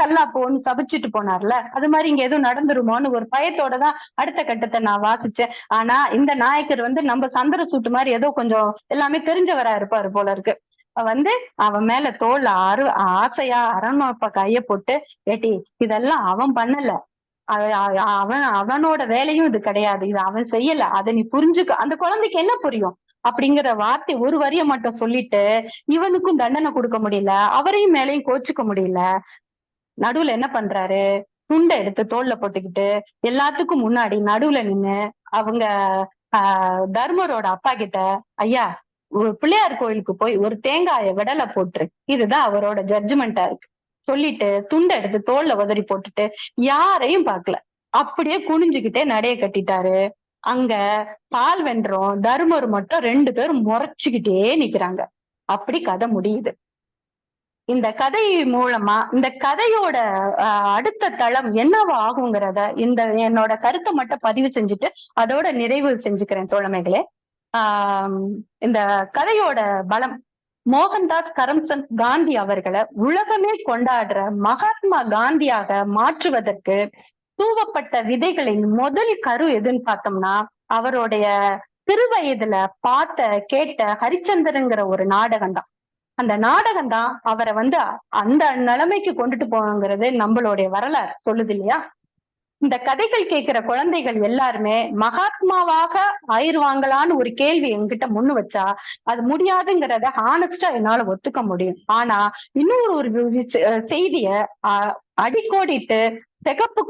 கல்லாப்போன்னு சபிச்சுட்டு போனார்ல, அது மாதிரி இங்க எதுவும் நடந்துருமோன்னு ஒரு பயத்தோடதான் அடுத்த கட்டத்தை நான் வாசிச்சேன். ஆனா இந்த நாயக்கர் நம்ம சந்திர சூட்டு மாதிரி ஏதோ கொஞ்சம் எல்லாமே தெரிஞ்சவரா இருப்பாரு போல இருக்கு. அவன் மேல தோல்ல ஆசையா அரண்மப்ப கைய போட்டு, ஏட்டி இதெல்லாம் அவன் பண்ணல, அவனோட வேலையும் இது கிடையாது, இது அவன் செய்யல, அதை நீ புரிஞ்சுக்க. அந்த குழந்தைக்கு என்ன புரியும்? அப்படிங்கிற வார்த்தை ஒரு வரிய மட்டும் சொல்லிட்டு இவனுக்கும் தண்டனை கொடுக்க முடியல, அவரையும் மேலையும் கோச்சுக்க முடியல. நடுவுல என்ன பண்றாரு? துண்டை எடுத்து தோல்ல போட்டுக்கிட்டு எல்லாத்துக்கும் முன்னாடி நடுவுல நின்னு அவங்க தர்மரோட அப்பா கிட்ட, ஐயா பிள்ளையார் கோயிலுக்கு போய் ஒரு தேங்காய விடலை போட்டுரு, இதுதான் அவரோட ஜட்ஜ்மெண்டா இருக்கு சொல்லிட்டு துண்டை எடுத்து தோல்ல உதறி போட்டுட்டு யாரையும் பார்க்கல, அப்படியே குனிஞ்சுக்கிட்டே நடைய கட்டிட்டாரு. அங்க பால் வென்றோம் தருமர் மட்டும் 2 பேரும் முறைச்சுக்கிட்டே நிக்கிறாங்க. அப்படி கதை முடியுது. இந்த கதை மூலமா இந்த கதையோட அடுத்த தளம் என்னவா ஆகுங்கிறத என்னோட கருத்தை மட்டும் பதிவு செஞ்சுட்டு அதோட நிறைவு செஞ்சுக்கிறேன் தோழமைகளே. இந்த கதையோட பலம் மோகன்தாஸ் கரம்சந்த் காந்தி அவர்களை உலகமே கொண்டாடுற மகாத்மா காந்தியாக மாற்றுவதற்கு தூவப்பட்ட விதைகளின் முதல் கரு எதுன்னு பார்த்தோம்னா அவருடைய சிறு வயதுல கேட்ட ஹரிச்சந்திரங்கிற ஒரு நாடகம் தான். அந்த நாடகம் தான் அவரை அந்த நிலைமைக்கு கொண்டுட்டு போகணுங்கிறது நம்மளுடைய வரலாறு சொல்லுது இல்லையா? இந்த கதைகள் கேட்கிற குழந்தைகள் எல்லாருமே மகாத்மாவாக ஆயிருவாங்களான்னு ஒரு கேள்வி என்கிட்ட முன்னு வச்சா அது முடியாதுங்கிறத ஹானஸ்டா என்னால ஒத்துக்க முடியும். ஆனா இன்னொரு ஒரு செய்திய அடிக்கோடிட்டு சிகப்பு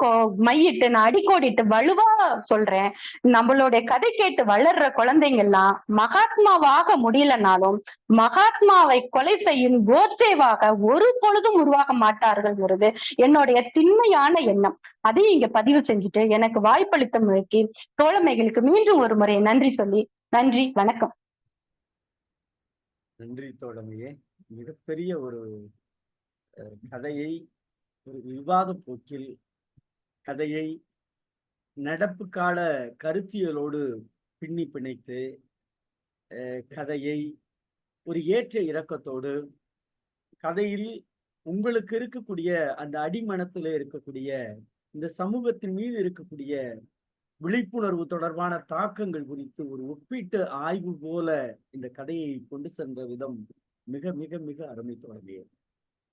மையிட்டு நான் அடிக்கோடிட்டு வலுவா சொல்றேன். நம்மளுடைய கதை கேட்டு வளர்ற குழந்தைங்க எல்லாம் மகாத்மாவாக முடியலனாலும் மகாத்மாவை கொலை செய்யும் கோட்சேவாக ஒரு பொழுதும் உருவாக மாட்டார்கள்ங்கிறது என்னுடைய திண்மையான எண்ணம். அதையும் இங்க பதிவு செஞ்சுட்டு எனக்கு வாய்ப்பளித்த முறைக்கு தோழமைகளுக்கு மீண்டும் ஒரு முறை நன்றி சொல்லி நன்றி, வணக்கம். நன்றி தோழமையே. மிகப்பெரிய ஒரு கதையை ஒரு விவாத போக்கில் கதையை நடப்பு கால கருத்தியலோடு பின்னி பிணைத்து கதையை ஒரு ஏற்ற இறக்கத்தோடு கதையில் உங்களுக்கு இருக்கக்கூடிய அந்த அடிமனத்தில் இருக்கக்கூடிய இந்த சமூகத்தின் மீது இருக்கக்கூடிய விழிப்புணர்வு தொடர்பான தாக்கங்கள் குறித்து ஒரு ஒப்பீட்டு ஆய்வு போல இந்த கதையை கொண்டு சென்ற விதம் மிக மிக மிக அருமை தொடங்கியது.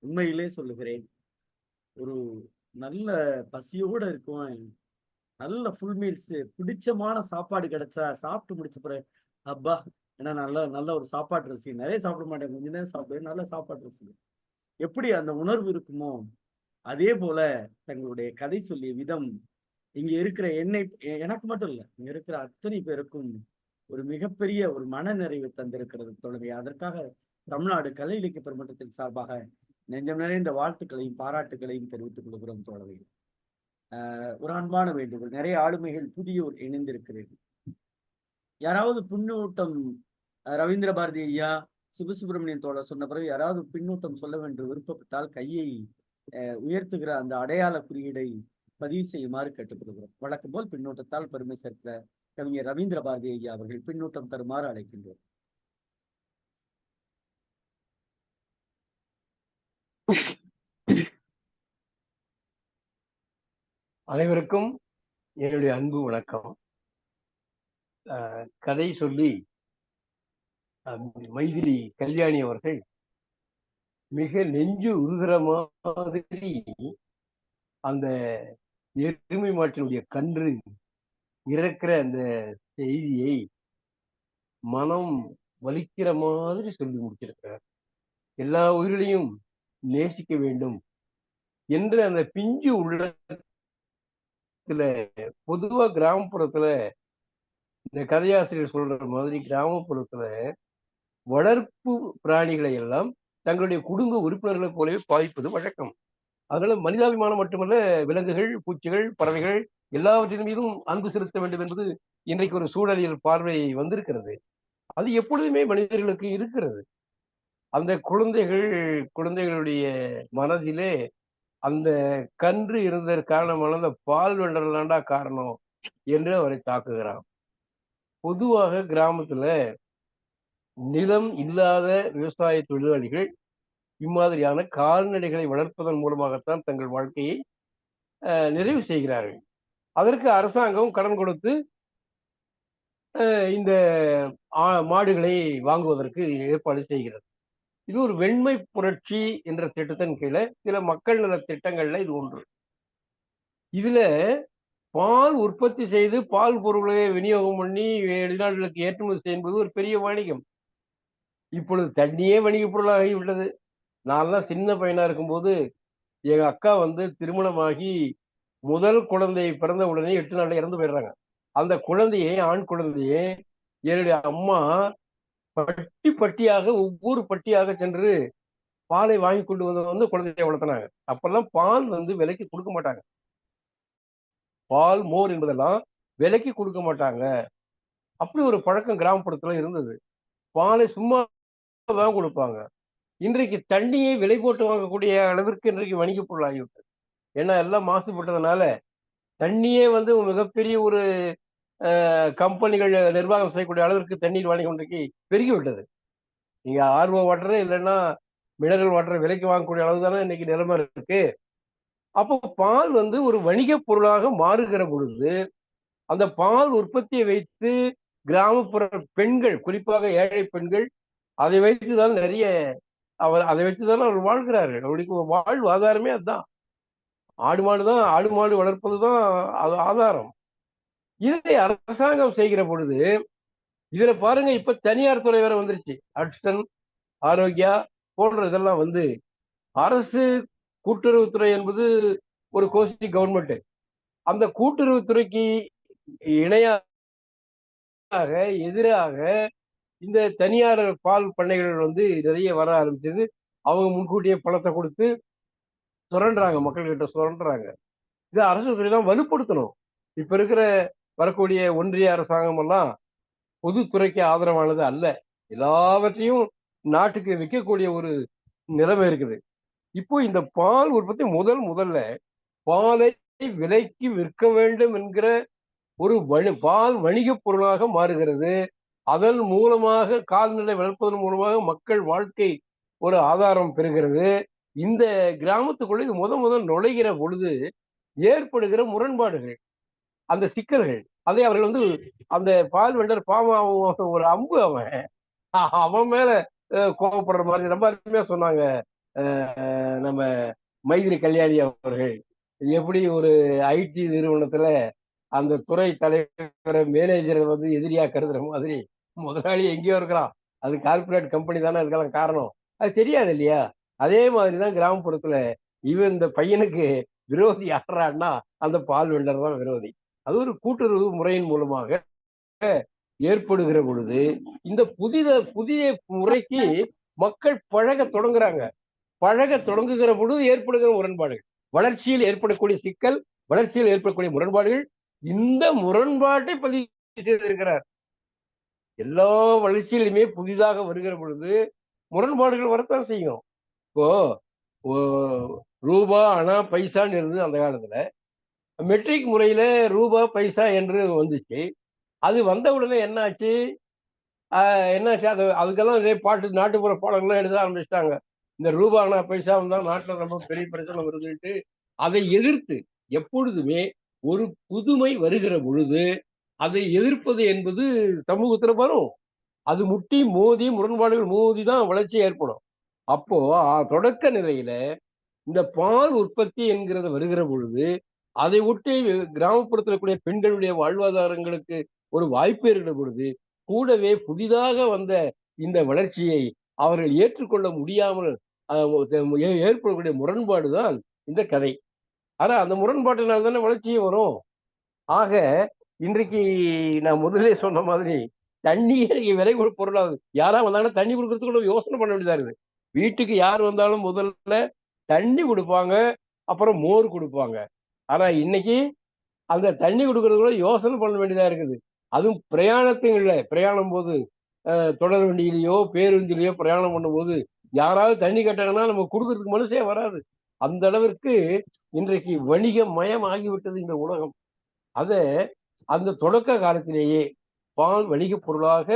உண்மையிலே சொல்லுகிறேன், ஒரு நல்ல பசியோட இருக்கும், நல்ல ஃபுல் மீல்ஸ் பிடிச்சமான சாப்பாடு கிடைச்சா சாப்பிட்டு முடிச்ச பிறகு அப்பா ஏன்னா நல்ல ஒரு சாப்பாட்டு ரசி, நிறைய சாப்பிட மாட்டேன், கொஞ்ச நேரம் சாப்பிடுவேன், நல்ல சாப்பாட்டு ரசி, எப்படி அந்த உணர்வு இருக்குமோ அதே போல தங்களுடைய கதை சொல்லிய விதம் இங்க இருக்கிற எனக்கு மட்டும் இல்லை, இங்க இருக்கிற அத்தனை பேருக்கும் ஒரு மிகப்பெரிய ஒரு மன நிறைவு தந்திருக்கிறது தோழமை. அதற்காக தமிழ்நாடு கலை இலக்கிய பெருமன்றத்தின் சார்பாக நெஞ்சம் நிறைந்த வாழ்த்துக்களையும் பாராட்டுகளையும் தெரிவித்துக் கொள்கிறோம் தோழமைகள். ஒரு அன்பான வேண்டுகோள். நிறைய ஆளுமைகள் புதியோர் இணைந்திருக்கிறீர்கள். யாராவது பின்னூட்டம் ரவீந்திர பாரதி ஐயா, சிவசுப்பிரமணியன் தோழர் சொன்ன பிறகு யாராவது பின்னூட்டம் சொல்ல வேண்டும் விருப்பப்பட்டால் கையை உயர்த்துகிற அந்த அடையாள குறியீடை பதிவு செய்யுமாறு கேட்டுக்கொள்கிறோம். வழக்கம் போல் பின்னூட்டத்தால் பெருமை சேர்க்கிற கவிஞர் ரவீந்திர பாரதி ஐயா அவர்கள் பின்னூட்டம் தருமாறு அழைக்கின்றோம். அனைவருக்கும் என்னுடைய அன்பு வணக்கம். கதை சொல்லி மைதிலி கல்யாணி அவர்கள் மிக நெஞ்சு உருகிற மாதிரி அந்த எருமை மாட்டினுடைய கன்று இறக்கிற அந்த செய்தியை மனம் வலிக்கிற மாதிரி சொல்லி முடிச்சிருக்கிறார். எல்லா உயிர்களையும் நேசிக்க வேண்டும் என்று அந்த பிஞ்சு உள்ளத்துல பொதுவா கிராமப்புறத்துல இந்த கதையாசிரியர் சொல்ற மாதிரி கிராமப்புறத்துல வளர்ப்பு பிராணிகளை எல்லாம் தங்களுடைய குடும்ப உறுப்பினர்களை போலவே பாதிப்பது வழக்கம். அதனால மனிதாபிமானம் மட்டுமல்ல, விலங்குகள், பூச்சிகள், பறவைகள் எல்லாவற்றின் மீதும் அன்பு செலுத்த வேண்டும் என்பது இன்றைக்கு ஒரு சூழலியல் பார்வை வந்திருக்கிறது. அது எப்பொழுதுமே மனிதர்களுக்கு இருக்கிறது. அந்த குழந்தைகளுடைய மனதிலே அந்த கன்று இருந்ததற்கு காரணமான அந்த பால் வெண்டர்லாண்டா காரணம் என்று அவரை தாக்குகிறான். பொதுவாக கிராமத்துல நிலம் இல்லாத விவசாய தொழிலாளிகள் இம்மாதிரியான கால்நடைகளை வளர்ப்பதன் மூலமாகத்தான் தங்கள் வாழ்க்கையை நிறைவு செய்கிறார்கள். அதற்கு அரசாங்கம் கடன் கொடுத்து இந்த மாடுகளை வாங்குவதற்கு ஏற்பாடு செய்கிறது. இது ஒரு வெண்மை புரட்சி என்ற திட்டத்தின் கீழே சில மக்கள் நல திட்டங்கள்ல இது ஒன்று. இதுல பால் உற்பத்தி செய்து பால் பொருட்களை விநியோகம் பண்ணி வெளிநாடுகளுக்கு ஏற்றுமதி செய்வது ஒரு பெரிய வணிகம். இப்பொழுது தண்ணியே வணிக பொருளாகிவிட்டது. நான்லாம் சின்ன பையனா இருக்கும்போது எங்க அக்கா திருமணமாகி முதல் குழந்தை பிறந்த உடனே 8 நாள்ல இறந்து போயிடுறாங்க. அந்த குழந்தையை, ஆண் குழந்தையை என்னுடைய அம்மா பட்டி பட்டியாக ஒவ்வொரு பட்டியாக சென்று பாலை வாங்கி கொண்டு வந்து குழந்தையை வளர்த்தினாங்க. அப்பெல்லாம் பால் விலைக்கு கொடுக்க மாட்டாங்க. பால், மோர் என்பதெல்லாம் விலைக்கு கொடுக்க மாட்டாங்க. அப்படி ஒரு பழக்கம் கிராமப்புறத்துல இருந்தது. பாலை சும்மா தான் கொடுப்பாங்க. இன்றைக்கு தண்ணியை விலை போட்டு வாங்கக்கூடிய அளவிற்கு இன்றைக்கு வணிக பொருள் ஆகிவிட்டது. ஏன்னா எல்லாம் மாசுபட்டதுனால தண்ணியே மிகப்பெரிய ஒரு கம்பெனிகள் நிர்வாகம் செய்யக்கூடிய அளவிற்கு தண்ணீர் வணிகம் இன்றைக்கு பெருகிவிட்டது. நீங்க ஆர்ஓ வாட்டர் இல்லைன்னா மினரல் வாட்டர் விலைக்கு வாங்கக்கூடிய அளவு தானே இன்னைக்கு நிலைமை இருக்கு. அப்போ பால் ஒரு வணிக பொருளாக மாறுகிற பொழுது அந்த பால் உற்பத்தியை வைத்து கிராமப்புற பெண்கள், குறிப்பாக ஏழை பெண்கள், அதை வைத்துதான் அதை வைத்துதான் அவர் வாழ்கிறார்கள். அவருக்கு வாழ்வாதாரமே அதுதான். ஆடு மாடு வளர்ப்பதுதான் அது ஆதாரம். இதை அரசாங்கம் செய்கிற பொழுது இதுல பாருங்க, இப்ப தனியார் துறை வேற வந்துருச்சு. ஹட்சன், ஆரோக்கியா போன்ற இதெல்லாம் அரசு கூட்டுறவுத்துறை என்பது ஒரு கோஷ்டி கவர்மெண்ட். அந்த கூட்டுறவுத்துறைக்கு இணையாக எதிராக இந்த தனியார் பால் பண்ணைகள் நிறைய வர ஆரம்பிச்சது. அவங்க முன்கூட்டியே பணத்தை கொடுத்து சுரண்டுறாங்க, மக்கள்கிட்ட சுரண்டுறாங்க. இதை அரசு துறை தான் வலுப்படுத்தணும். இப்ப இருக்கிற வரக்கூடிய ஒன்றிய அரசாங்கம் எல்லாம் பொதுத்துறைக்கு ஆதரவானது அல்ல. எல்லாவற்றையும் நாட்டுக்கு விற்கக்கூடிய ஒரு நிலைமை இருக்குது. இப்போ இந்த பால் உற்பத்தி முதல்ல பாலை விலைக்கு விற்க வேண்டும் என்கிற ஒரு பால் வணிக பொருளாக மாறுகிறது. அதன் மூலமாக கால்நடை வளர்ப்பதன் மூலமாக மக்கள் வாழ்க்கை ஒரு ஆதாரம் பெறுகிறது. இந்த கிராமத்துக்குள்ள இது முதல் நுழைகிற பொழுது ஏற்படுகிற முரண்பாடுகள், அந்த சிக்கல்கள், அதை அவர்கள் அந்த பால் வெண்டர் பாவம் ஒரு அம்பு அவன் மேல கோபப்படுற மாதிரி ரொம்ப அருமையா சொன்னாங்க நம்ம மைதிலி கல்யாணி அவர்கள். எப்படி ஒரு ஐடி நிறுவனத்துல அந்த துறை தலைவர் மேனேஜரை எதிரியா கருதுற மாதிரி முதலாளி எங்கேயோ இருக்கிறான், அது கார்பரேட் கம்பெனி தானே இருக்கலாம் காரணம், அது தெரியாது இல்லையா? அதே மாதிரிதான் கிராமப்புறத்துல இந்த பையனுக்கு விரோதி யாரான்னா அந்த பால் வெண்டர் தான் விரோதி. அது ஒரு கூட்டுறவு முறையின் மூலமாக ஏற்படுகிற பொழுது இந்த புதிய முறைக்கு மக்கள் பழக தொடங்குகிற பொழுது ஏற்படுகிற முரண்பாடுகள், வளர்ச்சியில் ஏற்படக்கூடிய சிக்கல், வளர்ச்சியில் ஏற்படக்கூடிய முரண்பாடுகள், இந்த முரண்பாட்டை பதிவு செய்திருக்கிறார். எல்லா வளர்ச்சியிலுமே புதிதாக வருகிற பொழுது முரண்பாடுகள் வரத்தான் செய்யும். இப்போ ரூபா, அணா, பைசான்னு இருந்தது அந்த காலத்துல. மெட்ரிக் முறையில ரூபா, பைசா என்று வந்துச்சு. அது வந்த உடனே என்னாச்சு? என்னாச்சு? அதுக்கெல்லாம் இதே பாட்டு, நாட்டுப்புற பாடல்கள்லாம் எழுத ஆரம்பிச்சிட்டாங்க. இந்த ரூபா, அணா, பைசா வந்தா நாட்டுல ரொம்ப பெரிய பிரச்சனை வருதுன்ட்டு அதை எதிர்த்து எப்பொழுதுமே ஒரு புதுமை வருகிற பொழுது அதை எதிர்ப்பது என்பது சமூகத்துல வரும். அது முட்டி மோதி, முரண்பாடுகள் மோதி தான் வளர்ச்சி ஏற்படும். அப்போ தொடக்க நிலையில இந்த பால் உற்பத்தி என்கிறது வருகிற பொழுது அதை ஒட்டி கிராமப்புறத்தில் கூடிய பெண்களுடைய வாழ்வாதாரங்களுக்கு ஒரு வாய்ப்பு இருக்கிற பொழுது கூடவே புதிதாக வந்த இந்த வளர்ச்சியை அவர்கள் ஏற்றுக்கொள்ள முடியாமல் ஏற்படக்கூடிய முரண்பாடுதான் இந்த கதை. ஆனா அந்த முரண்பாட்டினால் தானே வளர்ச்சியே வரும். ஆக இன்றைக்கு நான் முதலே சொன்ன மாதிரி தண்ணீர் விலை பொருளாகுது. யாரா வந்தாங்கன்னா தண்ணி கொடுக்கறதுக்கு கூட யோசனை பண்ண வேண்டியதா இருக்குது. வீட்டுக்கு யார் வந்தாலும் முதல்ல தண்ணி கொடுப்பாங்க, அப்புறம் மோர் கொடுப்பாங்க. ஆனா இன்னைக்கு அந்த தண்ணி கொடுக்கறது கூட யோசனை பண்ண வேண்டியதா இருக்குது. அதுவும் பிரயாணம் போது தொடர் வண்டியிலேயோ பேருந்திலேயோ பிரயாணம் பண்ணும்போது யாராவது தண்ணி கேட்டாங்கன்னா நம்ம கொடுக்கறதுக்கு மனசே வராது. அந்த அளவிற்கு இன்றைக்கு வணிக மயம் ஆகிவிட்டது இந்த உலகம். அத அந்த தொடக்க காலத்திலேயே பால் வணிக பொருளாக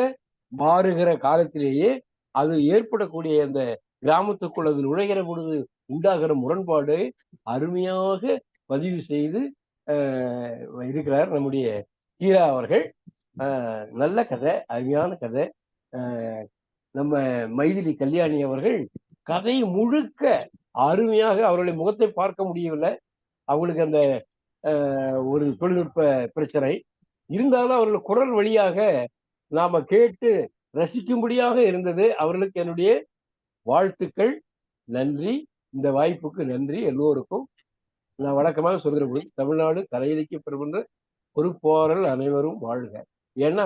மாறுகிற காலத்திலேயே அது ஏற்படக்கூடிய அந்த கிராமத்துக்குள் அது நுழைகிற பொழுது உண்டாகிற முரண்பாடு அருமையாக பதிவு செய்து இருக்கிறார் நம்முடைய ஹீரா அவர்கள். நல்ல கதை, அருமையான கதை. நம்ம மைதிலி கல்யாணி அவர்கள் கதை முழுக்க அருமையாக, அவருடைய முகத்தை பார்க்க முடியவில்லை, அவங்களுக்கு அந்த ஒரு தொழில்நுட்ப பிரச்சனை இருந்தாலும் அவர்கள் குரல் வழியாக நாம கேட்டு ரசிக்கும்படியாக இருந்தது. அவர்களுக்கு என்னுடைய வாழ்த்துக்கள், நன்றி. இந்த வாய்ப்புக்கு நன்றி. எல்லோருக்கும் நான் வழக்கமாக சொல்கிற பொழுது தமிழ்நாடு கலை இலக்கிய பெறுகின்ற பொறுப்பாளர்கள் அனைவரும் வாழ்க. ஏன்னா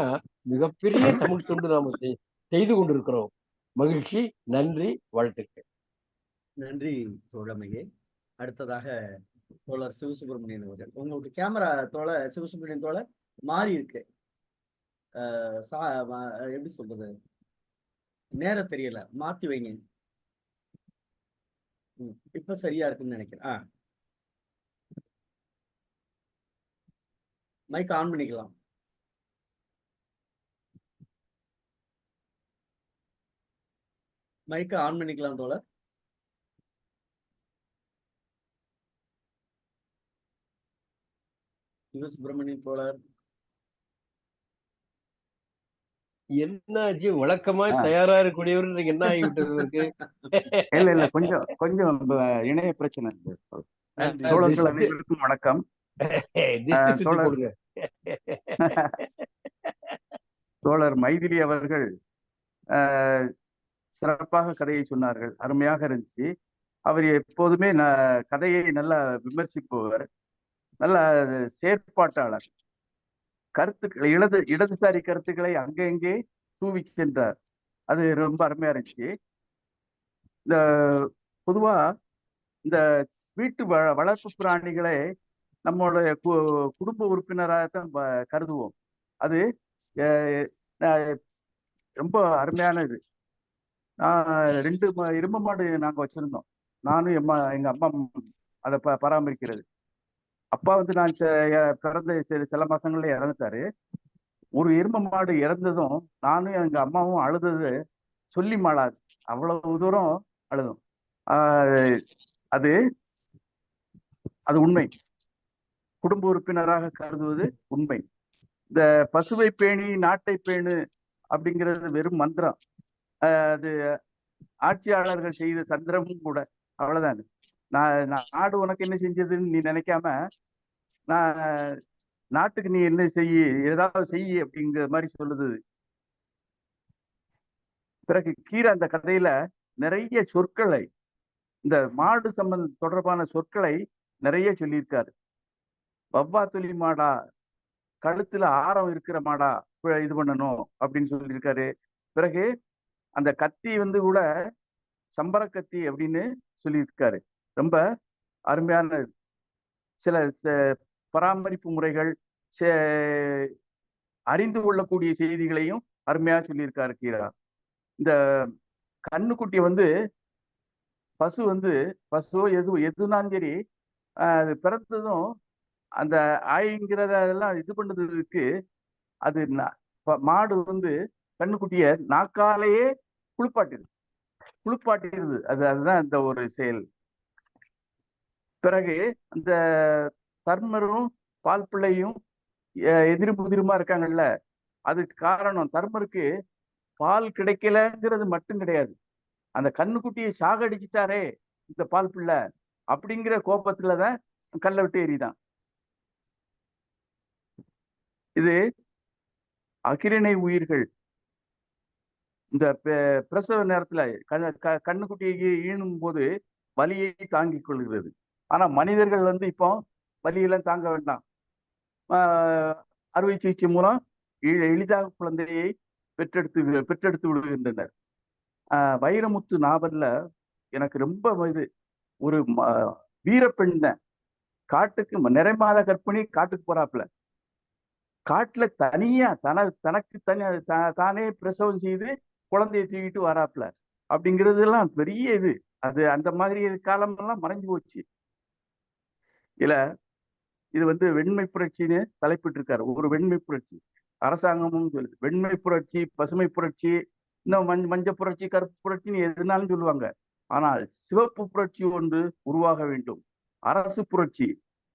மிகப்பெரிய தமிழ் தொண்டு நாம செய்து கொண்டிருக்கிறோம். மகிழ்ச்சி, நன்றி, வாழ்த்துக்கள். நன்றி தோழமையே. அடுத்ததாக தோழர் சிவசுப்பிரமணியன் அவர்கள். உங்களுக்கு கேமரா தோழர் சிவசுப்பிரமணியன் தோழர் மாறி இருக்கு. எப்படி சொல்றது, நேரம் தெரியல, மாத்தி வைங்க. இப்ப சரியா இருக்குன்னு நினைக்கிறேன். மைக் ஆன் பண்ணிக்கலாம். மைக்கை ஆன் பண்ணிக்கலாம் தோழர். சிவசுப்பிரமணியன் தோழர் என்னாச்சு? வழக்கமா தயாரா இருக்கக்கூடியவர் என்ன ஆகிவிட்டது இருக்கு? இல்ல கொஞ்சம் கொஞ்சம் இணைய பிரச்சனை. தோழர்கள் அனைவருக்கும் வணக்கம். தோழர் மைதிலி அவர்கள் சிறப்பாக கதையை சொன்னார்கள், அருமையாக இருந்துச்சு. அவர் எப்போதுமே கதையை நல்லா விமர்சிப்பவர், நல்ல செயற்பாட்டாளர். கருத்துக்களை இடதுசாரி கருத்துக்களை அங்கங்கே தூவி சென்றார். அது ரொம்ப அருமையா இருந்துச்சு. இந்த பொதுவா இந்த வீட்டு வளர்ப்பு பிராணிகளை நம்மளுடைய குடும்ப உறுப்பினராகத்தான் கருதுவோம். அது ரொம்ப அருமையானது. நான் 2 எருமை மாடு நாங்க வச்சிருந்தோம். நானும் எங்க அம்மா அதை பராமரிக்கிறது. அப்பா வந்து நான் பிறந்த சில மாசங்கள்ல இறந்துட்டாரு. ஒரு எருமை மாடு இறந்ததும் நானும் எங்க அம்மாவும் அழுதது சொல்லி மாளாது, அவ்வளவு தூரம் அழுதும். அது அது உண்மை. குடும்ப உறுப்பினராக கருதுவது உண்மை. இந்த பசுவை பேணி நாட்டை பேணு அப்படிங்கிறது வெறும் மந்திரம். அது ஆட்சியாளர்கள் செய்த தந்திரமும் கூட. அவ்வளவுதான். நாடு உனக்கு என்ன செஞ்சதுன்னு நீ நினைக்காம, நான் நாட்டுக்கு நீ என்ன ஏதாவது செய்ய அப்படிங்கிற மாதிரி சொல்லுது. பிறகு கீரை அந்த கதையில நிறைய சொற்களை, இந்த மாடு தொடர்பான சொற்களை நிறைய சொல்லியிருக்காரு. வவ்வா தொலி மாடா, கழுத்துல ஆரம் இருக்கிற மாடா இது பண்ணணும் அப்படின்னு சொல்லியிருக்காரு. பிறகு அந்த கத்தி வந்து கூட சம்பர கத்தி அப்படின்னு சொல்லியிருக்காரு. ரொம்ப அருமையான சில பராமரிப்பு முறைகள், அறிந்து கொள்ளக்கூடிய செய்திகளையும் அருமையா சொல்லியிருக்காரு கீரா. இந்த கண்ணுக்குட்டியை வந்து பசுவோ எதுனாலும் சரி, அது பிறந்ததும் அந்த ஆய்ங்கிறதெல்லாம் இது பண்றதுக்கு அது மாடு வந்து கண்ணுக்குட்டிய நாக்காலேயே குளிப்பாட்டிடுது. அதுதான் இந்த ஒரு செயல். பிறகு அந்த தர்மரும் பால் பிள்ளையும் எதிர்புதிருமா இருக்காங்கல்ல, அதுக்கு காரணம் தர்மருக்கு பால் கிடைக்கலங்கிறது மட்டும் கிடையாது, அந்த கண்ணுக்குட்டியை சாகடிச்சிட்டாரே இந்த பால் பிள்ளை அப்படிங்கிற கோபத்துலதான் கல்லை விட்டு எறிதான். இது அகிரிணை உயிர்கள் இந்த பிரசவ நேரத்துல கண்ணுக்குட்டியை ஈணும் போது வலியை தாங்கிக் கொள்கிறது. ஆனா மனிதர்கள் வந்து இப்போ வலியெல்லாம் தாங்க வேண்டாம், அறுவை சிகிச்சை மூலம் எளிதாக குழந்தையை பெற்றெடுத்து விடுகின்றனர். வைரமுத்து நாவல்ல எனக்கு ரொம்ப இது ஒரு வீரப்பெண் தான், காட்டுக்கு நிறைமாத கற்பிணி காட்டுக்கு போறாப்புல, காட்டுல தனியா தனக்கு தானே பிரசவம் செய்து குழந்தையை தூக்கிட்டு வராப்புல அப்படிங்கிறது எல்லாம் பெரிய இது. அது அந்த மாதிரி காலமெல்லாம் மறைஞ்சு போச்சு. இது வந்து வெண்மை புரட்சின்னு தலைப்பிட்டு இருக்காரு. ஒரு வெண்மை புரட்சி அரசாங்கமும் சொல்லுது, வெண்மை புரட்சி, பசுமை புரட்சி, இன்னும் மஞ்ச புரட்சி, கருப்பு புரட்சின்னு எதுனாலும் சொல்லுவாங்க. ஆனால் சிவப்பு புரட்சி ஒன்று உருவாக வேண்டும், அரசு புரட்சி,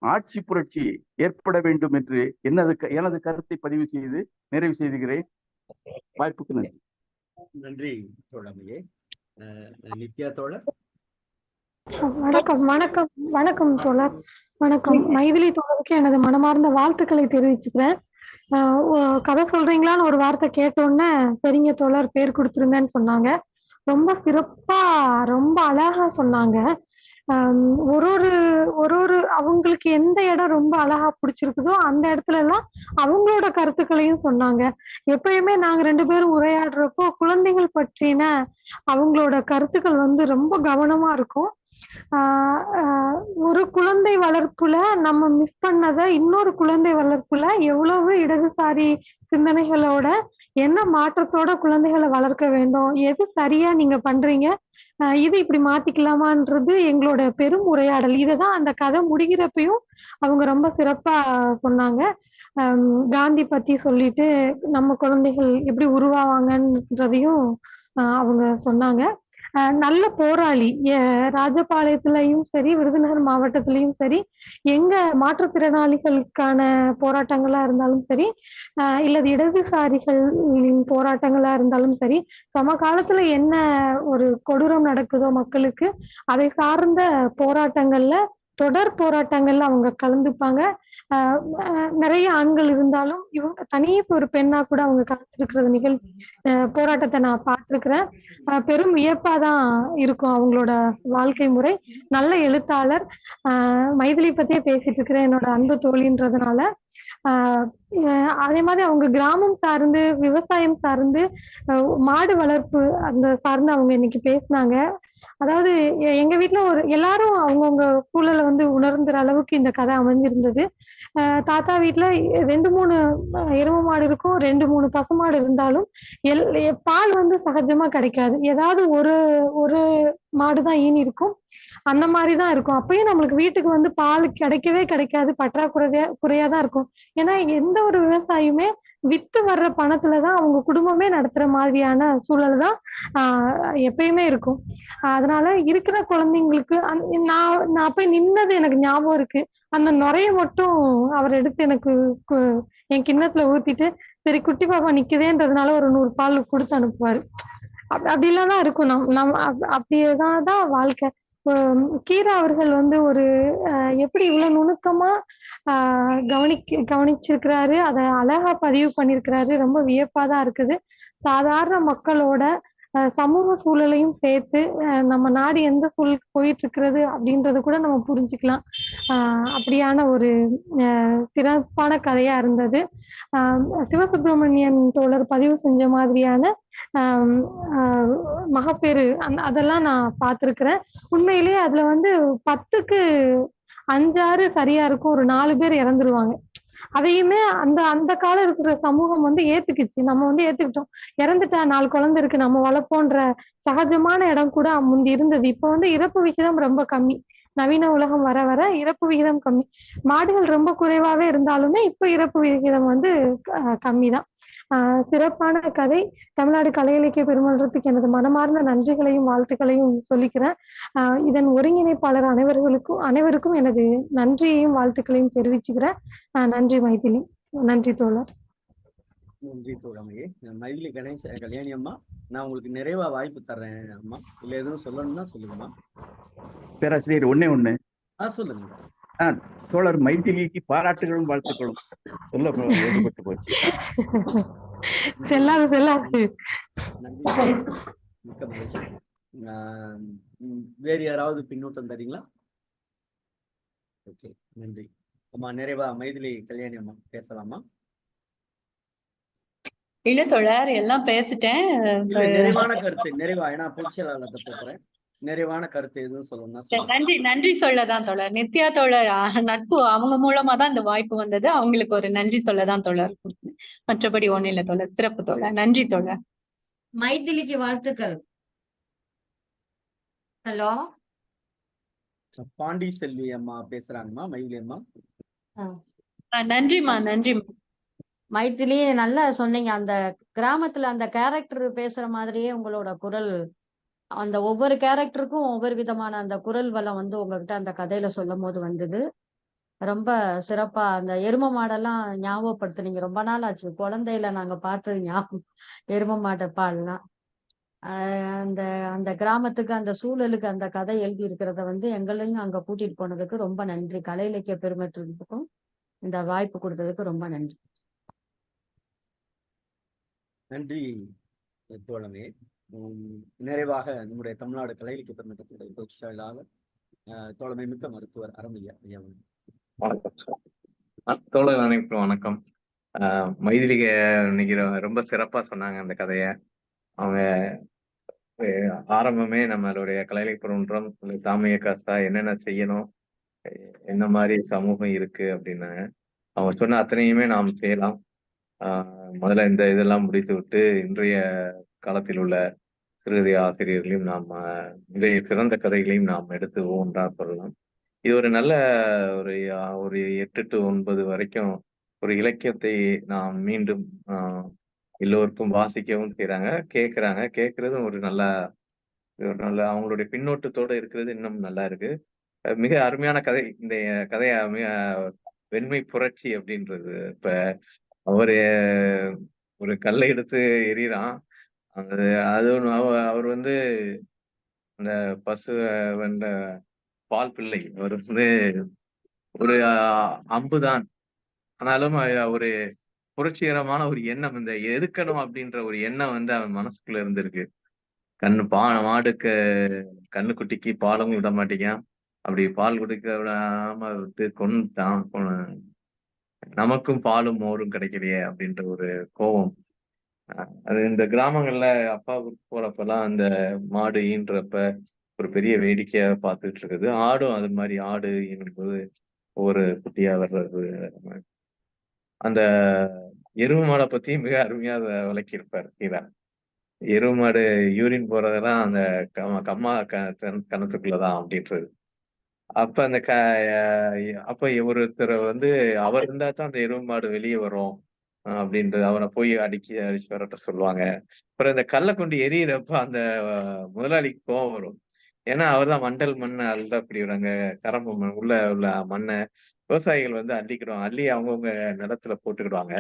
ஆட்சி புரட்சி ஏற்பட வேண்டும் என்று எனது கருத்தை பதிவு செய்து நிறைவு செய்துகிறேன். வாய்ப்புக்கு நன்றி. நன்றி தோழமையே. நித்யா தோழர். வணக்கம் வணக்கம் வணக்கம் தோழர். வணக்கம். மைதிலி தோழருக்கு எனது மனமார்ந்த வாழ்த்துக்களை தெரிவிச்சுக்கிறேன். கதை சொல்றீங்களான்னு ஒரு வார்த்தை கேட்டோன்னே சரிங்க தோழர் பேர் கொடுத்துருங்கன்னு சொன்னாங்க. ரொம்ப சிறப்பா ரொம்ப அழகா சொன்னாங்க. ஒரு அவங்களுக்கு எந்த இடம் ரொம்ப அழகா பிடிச்சிருக்குதோ அந்த இடத்துல எல்லாம் அவங்களோட கருத்துக்களையும் சொன்னாங்க. எப்பயுமே நாங்க 2 பேரும் உரையாடுறப்போ குழந்தைகள் பற்றின அவங்களோட கருத்துக்கள் வந்து ரொம்ப கவனமா இருக்கும். ஒரு குழந்தை வளர்ப்புல நம்ம மிஸ் பண்ணதை இன்னொரு குழந்தை வளர்ப்புல எவ்வளவு இடதுசாரி சிந்தனைகளோட என்ன மாற்றத்தோட குழந்தைகளை வளர்க்க வேண்டும், எது சரியா நீங்க பண்றீங்க, இது இப்படி மாத்திக்கலாமான்றது எங்களோட பெரும் உரையாடல். இததான் அந்த கதை முடிகிறப்பையும் அவங்க ரொம்ப சிறப்பா சொன்னாங்க. காந்தி பத்தி சொல்லிட்டு நம்ம குழந்தைகள் எப்படி உருவாவாங்கன்றதையும் அவங்க சொன்னாங்க. நல்ல போராளி. ராஜபாளையத்திலையும் சரி, விருதுநகர் மாவட்டத்திலையும் சரி, எங்க மாற்றுத்திறனாளிகளுக்கான போராட்டங்களா இருந்தாலும் சரி, இல்ல இடதுசாரிகளின் போராட்டங்களா இருந்தாலும் சரி, சமகாலத்துல என்ன ஒரு கொடூரம் நடக்குதோ மக்களுக்கு, அதை சார்ந்த போராட்டங்கள்ல தொடர் போராட்டங்கள்ல அவங்க கலந்துப்பாங்க. நிறைய ஆண்கள் இருந்தாலும் இவங்க தனியே ஒரு பெண்ணா கூட அவங்க கலந்துருக்கிறது போராட்டத்தை நான் பார்த்திருக்கிறேன். பெரும் வியப்பாதான் இருக்கும் அவங்களோட வாழ்க்கை முறை. நல்ல எழுத்தாளர். மைதிலி பத்தியே பேசிட்டு இருக்கிறேன் என்னோட அன்பு தோழின்றதுனால. அதே மாதிரி அவங்க கிராமம் சார்ந்து விவசாயம் சார்ந்து மாடு வளர்ப்பு அந்த சார்ந்து அவங்க இன்னைக்கு பேசினாங்க. அதாவது எங்க வீட்டுல எல்லாரும் அவங்கவுங்க சூழலை வந்து உணர்ந்துற அளவுக்கு இந்த கதை அமைஞ்சிருந்தது. தாத்தா வீட்டுல 2-3 எருமை மாடு இருக்கும், 2-3 பசுமாடு இருந்தாலும் பால் வந்து சகஜமா கிடைக்காது. ஏதாவது ஒரு மாடுதான் ஈனி இருக்கும், அந்த மாதிரிதான் இருக்கும். அப்பயும் நம்மளுக்கு வீட்டுக்கு வந்து பால் கிடைக்கவே கிடைக்காது, குறையாதான் இருக்கும். ஏன்னா எந்த ஒரு விவசாயியுமே வித்து வர்ற பணத்துலதான் அவங்க குடும்பமே நடத்துற மாதிரியான சூழல் தான் எப்பயுமே இருக்கும். அதனால இருக்கிற குழந்தைங்களுக்கு நான் போய் நின்னது எனக்கு ஞாபகம் இருக்கு. அந்த நுரைய மட்டும் அவர் எடுத்து எனக்கு என் கிண்ணத்துல ஊத்திட்டு, சரி குட்டி பாப்பா நிக்குதேன்றதுனால ஒரு 100 பால் கொடுத்து அனுப்புவாரு. அப்படிலாம் தான் இருக்கும். அப்படியேதான் வாழ்க்கை. கீரா அவர்கள் வந்து ஒரு எப்படி இவ்வளவு நுணுக்கமா கவனிச்சிருக்கிறாரு, அதை அழகா பதிவு பண்ணிருக்கிறாரு. ரொம்ப வியப்பாதான் இருக்குது. சாதாரண மக்களோட சமூக சூழலையும் சேர்த்து நம்ம நாடு எந்த சூழலுக்கு போயிட்டு இருக்கிறது அப்படின்றத கூட நம்ம புரிஞ்சுக்கலாம். அப்படியான ஒரு சிறப்பான கதையா இருந்தது. சிவசுப்பிரமணியன் தோழர் பதிவு செஞ்ச மாதிரியான மகப்பேறு அதெல்லாம் நான் பார்த்திருக்கிறேன். உண்மையிலேயே அதுல வந்து 10க்கு 5, 6 சரியா இருக்கும். ஒரு 4 பேர் இறந்துருவாங்க. அதையுமே அந்த அந்த காலம் இருக்கிற சமூகம் வந்து ஏத்துக்குச்சு. நம்ம வந்து ஏத்துக்கிட்டோம். இறந்துட்டா 4 குழந்தை இருக்கு நம்ம வளர்ப்போன்ற சகஜமான இடம் கூட முந்தி இருந்தது. இப்ப வந்து இறப்பு விகிதம் ரொம்ப கம்மி. நவீன உலகம் வர வர இறப்பு விகிதம் கம்மி. மாடுகள் ரொம்ப குறைவாவே இருந்தாலுமே இப்ப இறப்பு விகிதம் வந்து கம்மிதான். சிறப்பான கதை. தமிழ்நாடு கலை இலக்கிய பெருமன்றத்துக்கு எனது மனமார்ந்த நன்றிகளையும் வாழ்த்துக்களையும் சொல்லிக்கிறேன். இதன் ஒருங்கிணைப்பாளர் அனைவருக்கும் எனது நன்றியையும் வாழ்த்துக்களையும் தெரிவிச்சுக்கிறேன். நன்றி மைதிலி. நன்றி தோழர். நன்றி தோழமையே. மைதிலி கல்யாணி அம்மா, நான் உங்களுக்கு நிறைவா வாய்ப்பு தர்றேன் அம்மா. இல்ல எதுவும் சொல்லணும்னா சொல்லுங்கம்மா. பேராசிரியர் ஒண்ணு சொல்லுங்க. தோழர் மைதிலிக்கு பாராட்டுகளும் வாழ்த்துக்களும் சொல்ல ஏற்பட்டு போச்சு. செல்லாது. நன்றி, மிக்க மகிழ்ச்சி. வேறு யாராவது பின்னூட்டம் தரீங்களா? ஓகே, நன்றி அம்மா. நிறைவா மைதிலி கல்யாணி அம்மா பேசலாமா? இல்ல தோழர், எல்லாம் பேசிட்டேன். இல்ல, நிறைவான கருத்து நிறைவா, ஏன்னா பொதுச்செயலாளர்கிட்ட போறேன். நிறைவான கருத்து எதுவும் சொல்லணும்னா நன்றி சொல்லதான் தோழர். நித்யா தோழர் நட்பு அவங்க மூலமா தான் இந்த வாய்ப்பு வந்தது. அவங்களுக்கு ஒரு நன்றி சொல்லதான் தோழர். மற்றபடி ஒண்ணும் இல்ல தோழர். சிறப்பு தோழர். நன்றி தோழர். மைதிலிக்கு வாழ்த்துக்கள். ஹலோ, பாண்டி செல்வி அம்மா பேசுறாங்கம்மா. மைதிலி அம்மா. நன்றிம்மா. நன்றிம்மா. மைதிலி நல்லா சொன்னீங்க. அந்த கிராமத்துல அந்த கேரக்டர் பேசுற மாதிரியே உங்களோட குரல், அந்த ஒவ்வொரு கேரக்டருக்கும் ஒவ்வொரு விதமான அந்த குரல் வளம் வந்து உங்ககிட்ட அந்த கதையில சொல்லும் போது வந்தது. ரொம்ப சிறப்பா அந்த எரும மாடெல்லாம் ஞாபகப்படுத்துனீங்க. ரொம்ப நாள் ஆச்சு குழந்தையில நாங்க பார்த்தது ஞாபகம். எரும மாட்டை பால்லாம் அந்த அந்த கிராமத்துக்கு அந்த சூழலுக்கு அந்த கதை எழுதி இருக்கிறத வந்து எங்களையும் அங்க கூட்டிட்டு போனதுக்கு ரொம்ப நன்றி. கலை இலக்கிய பெருமற்றத்துக்கும் இந்த வாய்ப்பு கொடுத்ததுக்கு ரொம்ப நன்றி. நன்றி தோழமே. நிறைவாக நம்முடைய தமிழ்நாடு கலை இலக்கிய பெருமன்றத்துடைய பொதுச் செயலாளர் தோழமை மிக்க மருத்துவர் அரமையா ஐயா. வணக்கம் தோழர் அனைவருக்கும் வணக்கம். மைதிலிக இன்னைக்கு ரொம்ப சிறப்பா சொன்னாங்க அந்த கதைய. அவங்க ஆரம்பமே நம்மளுடைய கலை இலக்கிய பெருமன்றம் தாமிய காசா என்னென்ன செய்யணும், என்ன மாதிரி சமூகம் இருக்கு அப்படின்னு அவங்க சொன்ன அத்தனையுமே நாம் செய்யலாம். முதல்ல இந்த இதெல்லாம் முடித்து விட்டு இன்றைய காலத்தில் உள்ள சிறுகதை ஆசிரியர்களையும் நாம் இன்றைய சிறந்த கதைகளையும் நாம் எடுத்து ஒவ்வொன்றா சொல்லலாம். இது ஒரு நல்ல ஒரு 8 to 9 வரைக்கும் ஒரு இலக்கியத்தை நாம் மீண்டும் எல்லோருக்கும் வாசிக்கவும் செய்யறாங்க, கேட்கறதும் ஒரு நல்ல அவங்களுடைய பின்னோட்டத்தோட இருக்கிறது இன்னும் நல்லா இருக்கு. மிக அருமையான கதை. இந்த கதைய வெண்மை புரட்சி அப்படின்றது. இப்ப அவரு ஒரு கல்லை எடுத்து எறிகிறான். அது அவர் வந்து அந்த பசு வென்ற பால் பிள்ளை. அவர் வந்து ஒரு அம்புதான், ஆனாலும் ஒரு புரட்சிகரமான ஒரு எண்ணம், இந்த எதுக்கணும் அப்படின்ற ஒரு எண்ணம் வந்து அவன் மனசுக்குள்ள இருந்திருக்கு. மாடுக்கு கண்ணுக்குட்டிக்கு பாலும் விட மாட்டேங்கான். அப்படி பால் கொடுக்க விடாம விட்டு கொண்டுட்டான். நமக்கும் பாலும் மோரும் கிடைக்கலையே அப்படின்ற ஒரு கோபம். அது இந்த கிராமங்கள்ல அப்பாவுக்கு போறப்பெல்லாம் அந்த மாடு ஈன்றப்ப ஒரு பெரிய வேடிக்கையா பார்த்துட்டு இருக்குது. ஆடும் அது மாதிரி ஆடு ஈனும்போது ஒவ்வொரு குட்டியா வர்றது. அந்த எருவு மாடை பத்தி மிக அருமையா விளக்கியிருப்பார் கீழே. எருவு மாடு யூரின் போறதெல்லாம் அந்த கம்மா கணத்துக்குள்ளதான் அப்படின்றது. அப்ப அந்த அப்ப ஒருத்தர் வந்து அவர் இருந்தா தான் அந்த எருவு மாடு வெளியே வரும் அப்படின்றது. அவனை போய் அடிச்சு வரட்ட சொல்லுவாங்க. அப்புறம் இந்த கல்லை கொண்டு எரியறப்ப அந்த முதலாளிக்கு கோவம் வரும். ஏன்னா அவர் தான் மண்டல் மண்ணை அள்ளக்கூடியவங்க. கரம்பு மண் உள்ள மண்ணை விவசாயிகள் வந்து அள்ளி அவங்கவுங்க நிலத்துல போட்டுக்கிடுவாங்க.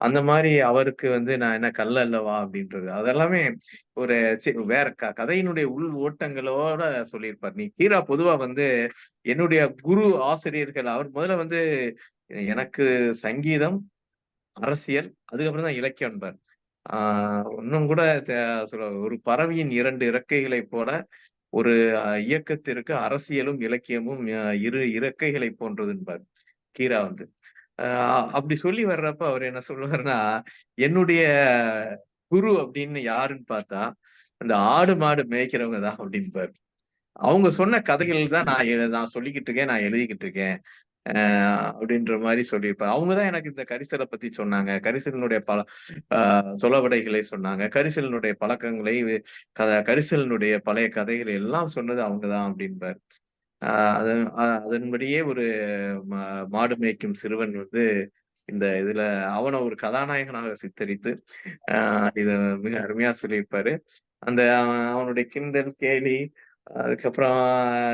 அந்த மாதிரி அவருக்கு வந்து நான் என்ன கல்ல அல்லவா அப்படின்றது அதெல்லாமே ஒரு வேற கதையினுடைய உள் ஓட்டங்களோட சொல்லியிருப்பார். நீ கீரா பொதுவா வந்து என்னுடைய குரு ஆசிரியர்கள் அவர் முதல்ல வந்து எனக்கு சங்கீதம், அரசியல், அதுக்கப்புறம் தான் இலக்கியம் என்பார். இன்னும் கூட சொல்ல ஒரு பறவையின் 2 இறக்கைகளை போல ஒரு இயக்கத்திற்கு அரசியலும் இலக்கியமும் இரு இறக்கைகளை போன்றது என்பார் கீரா வந்து. அப்படி சொல்லி வர்றப்ப அவர் என்ன சொல்லுவாருன்னா, என்னுடைய குரு அப்படின்னு யாருன்னு பார்த்தா அந்த ஆடு மாடு மேய்க்கிறவங்க தான் அப்படின்பாரு. அவங்க சொன்ன கதைகள் தான் நான் சொல்லிக்கிட்டு இருக்கேன், நான் எழுதிக்கிட்டு இருக்கேன் அப்படின்ற மாதிரி சொல்லியிருப்பாரு. அவங்கதான் எனக்கு இந்த கரிசலை பத்தி சொன்னாங்க, கரிசலினுடைய சொலவடைகளை சொன்னாங்க, கரிசலினுடைய பழக்கங்களை, கரிசலினுடைய பழைய கதைகளை எல்லாம் சொன்னது அவங்கதான் அப்படின்பாரு. அதன்படியே ஒரு மாடு மேய்க்கும் சிறுவன் வந்து இந்த இதுல அவனை ஒரு கதாநாயகனாக சித்தரித்து இத மிக அருமையா சொல்லியிருப்பாரு. அந்த அவனுடைய கிண்டல் கேலி, அதுக்கப்புறம்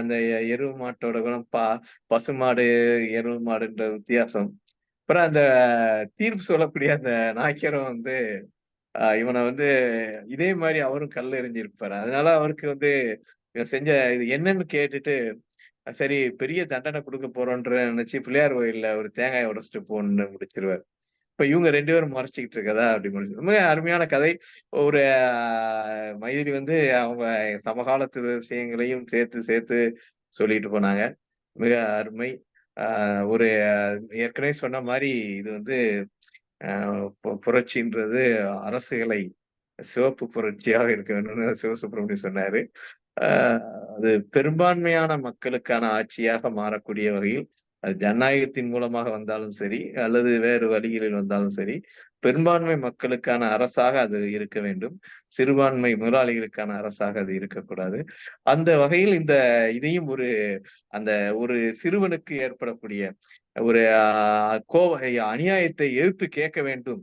அந்த எருவு மாட்டோட குணம், பசுமாடு எருவு மாடுன்ற வித்தியாசம், அப்புறம் அந்த தீர்ப்பு சொல்லக்கூடிய அந்த நாய்க்கரும் வந்து இவனை வந்து இதே மாதிரி அவரும் கல் எறிஞ்சிருப்பாரு. அதனால அவருக்கு வந்து இவன் செஞ்ச இது என்னன்னு கேட்டுட்டு, சரி பெரிய தண்டனை கொடுக்க போறோன்ற நினைச்சு பிள்ளையார் கோயில்ல ஒரு தேங்காயை உடைச்சிட்டு போன்னு முடிச்சிருவாரு. இப்ப இவங்க 2 பேரும் மறைச்சிக்கிட்டு இருக்கதா அப்படி முடிச்சு. ரொம்ப அருமையான கதை. ஒரு மைதிலி வந்து அவங்க சமகாலத்து விஷயங்களையும் சேர்த்து சேர்த்து சொல்லிட்டு போனாங்க. மிக அருமை. ஒரு ஏற்கனவே சொன்ன மாதிரி இது வந்து புரட்சின்றது அரசுகளை சிவப்பு புரட்சியாக இருக்க வேண்டும்னு சிவசுப்பிரமணியம் சொன்னாரு. அது பெரும்பான்மையான மக்களுக்கான ஆட்சியாக மாறக்கூடிய வகையில், அது ஜனநாயகத்தின் மூலமாக வந்தாலும் சரி, அல்லது வேறு வழிகளில் வந்தாலும் சரி, பெரும்பான்மை மக்களுக்கான அரசாக அது இருக்க வேண்டும். சிறுபான்மை முதலாளிகளுக்கான அரசாக அது இருக்கக்கூடாது. அந்த வகையில் இதையும் அந்த ஒரு சிறுவனுக்கு ஏற்படக்கூடிய ஒரு அநியாயத்தை எதிர்த்து கேட்க வேண்டும்.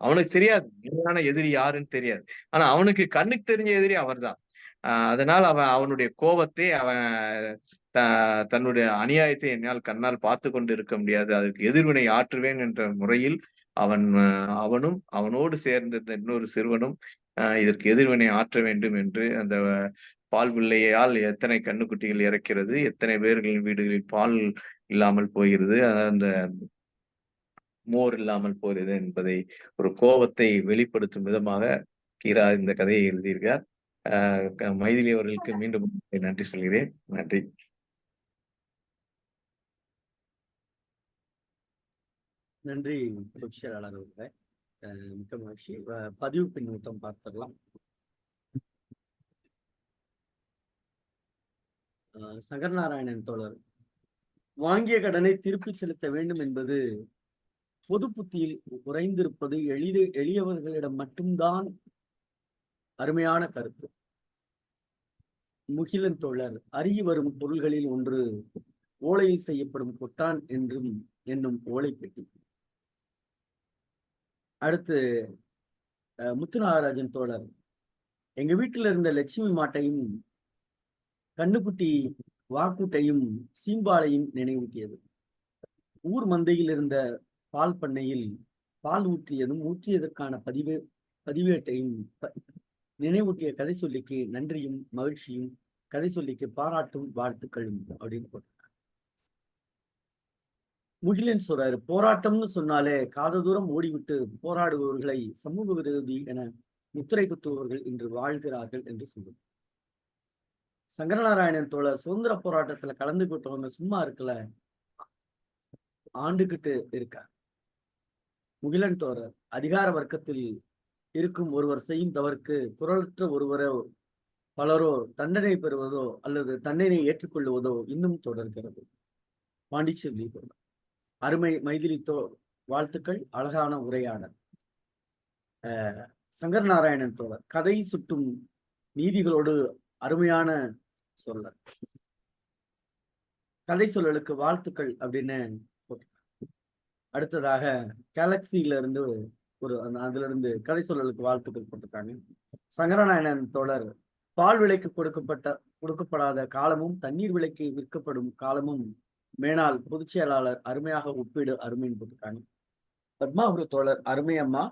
அவனுக்கு தெரியாது உண்மையான எதிரி யாருன்னு தெரியாது. ஆனா அவனுக்கு கண்ணுக்கு தெரிஞ்ச எதிரி அவர்தான். அதனால் அவனுடைய கோபத்தை தன்னுடைய அநியாயத்தை என்னால் கண்ணால் பார்த்து கொண்டு இருக்க முடியாது, அதற்கு எதிர்வினை ஆற்றுவேன் என்ற முறையில் அவனும் அவனோடு சேர்ந்த இன்னொரு சிறுவனும் இதற்கு எதிர்வினை ஆற்ற வேண்டும் என்று அந்த பால் பிள்ளையால் எத்தனை கண்ணுக்குட்டிகள் இறக்கிறது, எத்தனை பேர்களின் வீடுகளில் பால் இல்லாமல் போகிறது, அந்த மோர் இல்லாமல் போகிறது என்பதை ஒரு கோபத்தை வெளிப்படுத்தும் விதமாக கீரா இந்த கதையை எழுதியிருக்கார். மைதிலி அவர்களுக்கு மீண்டும் நன்றி சொல்கிறேன். நன்றி. நன்றி பொதுச்செயலாளர் அவர்களே, மிக்க மகிழ்ச்சி. பதிவு பின்னூட்டம் பார்த்துடலாம். சங்கரநாராயணன் தோழர், வாங்கிய கடனை திருப்பி செலுத்த வேண்டும் என்பது பொது புத்தியில் குறைந்திருப்பது எளியவர்களிடம் மட்டும்தான் அருமையான கருத்து. முகிலன் தோழர், அருகி வரும் பொருள்களில் ஒன்று ஓலையில் செய்யப்படும் கொட்டான் என்னும் ஓலை பெட்டி. அடுத்து முத்துநாகராஜன் தோழர், எங்க வீட்டில் இருந்த லட்சுமி மாட்டையும் கண்ணுக்குட்டி வாக்கூட்டையும் சீம்பாலையும் நினைவூட்டியது. ஊர் மந்தையில் இருந்த பால் பண்ணையில் பால் ஊற்றியதற்கான பதிவேட்டையும் நினைவூட்டிய கதை சொல்லிக்கு நன்றியும் மகிழ்ச்சியும், கதை சொல்லிக்கு பாராட்டும் வாழ்த்துக்களும் அப்படின்னு போட்டிருக்காங்க. முகிலன் சொல்றாரு, போராட்டம்னு சொன்னாலே காத தூரம் ஓடிவிட்டு போராடுபவர்களை சமூக விரோதி என முத்திரை குத்துபவர்கள் இன்று வாழ்கிறார்கள் என்று சொல்லுது. சங்கரநாராயணன் தோழர், சுதந்திர போராட்டத்துல கலந்துகிட்டவங்க சும்மா இருக்கல, ஆண்டுகிட்டு இருக்க. முகிலன் தோழர், அதிகார வர்க்கத்தில் இருக்கும் ஒருவர் செய்யும் தவறுக்கு குரலற்ற ஒருவரோ பலரோ தண்டனை பெறுவதோ அல்லது தண்டனை ஏற்றுக்கொள்வதோ இன்னும் தொடர்கிறது. பாண்டிச்சேரி அருமை மைதிலி வாழ்த்துக்கள், அழகான உரையாடல். சங்கரநாராயணன் தோழர், கதை சுட்டும் நீதிகளோடு அருமையான சொல்லல், கதை சொல்லலுக்கு வாழ்த்துக்கள் அப்படின்னு போட்டிருக்காங்க. அடுத்ததாக கேலக்சியில இருந்து அதுல இருந்து கதை சொல்லலுக்கு வாழ்த்துக்கள் போட்டிருக்காங்க. சங்கரநாராயணன் தோழர், பால் விலைக்கு கொடுக்கப்படாத காலமும் தண்ணீர் விலைக்கு விற்கப்படும் காலமும் மேனால் பொதுச் செயலாளர் அருமையாக ஒப்பீடு அருமைன்னு போட்டிருக்காங்க. பத்மாபுர தோழர், அருமை அம்மா,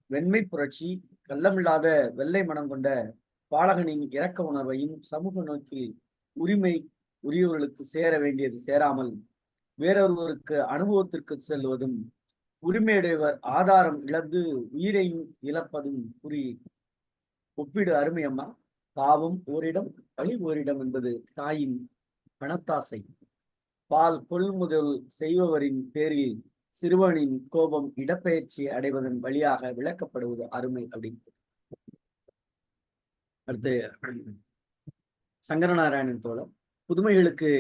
வெண்மை புரட்சி கள்ளமில்லாத வெள்ளை மனம் கொண்ட பாலகனின் இரக்க உணர்வையும் சமூக நோக்கில் உரியவர்களுக்கு சேர வேண்டியது சேராமல் வேறொருவருக்கு அனுபவத்திற்கு செல்வதும், உரிமையுடையவர் ஆதாரம் இழந்து உயிரையும் இழப்பதும் ஒப்பீடு அருமை அம்மா. பாவம் ஓரிடம் பழி ஓரிடம் என்பது தாயின் பணத்தாசை. பால் கொள்முதல் செய்பவரின் பேரில் சிறுவனின் கோபம் இடப்பெயர்ச்சி அடைவதன் வழியாக விளக்கப்படுவது அருமை அப்படின்னு. அடுத்து சங்கரநாராயணன் தோழர், புதுமைகளுக்கு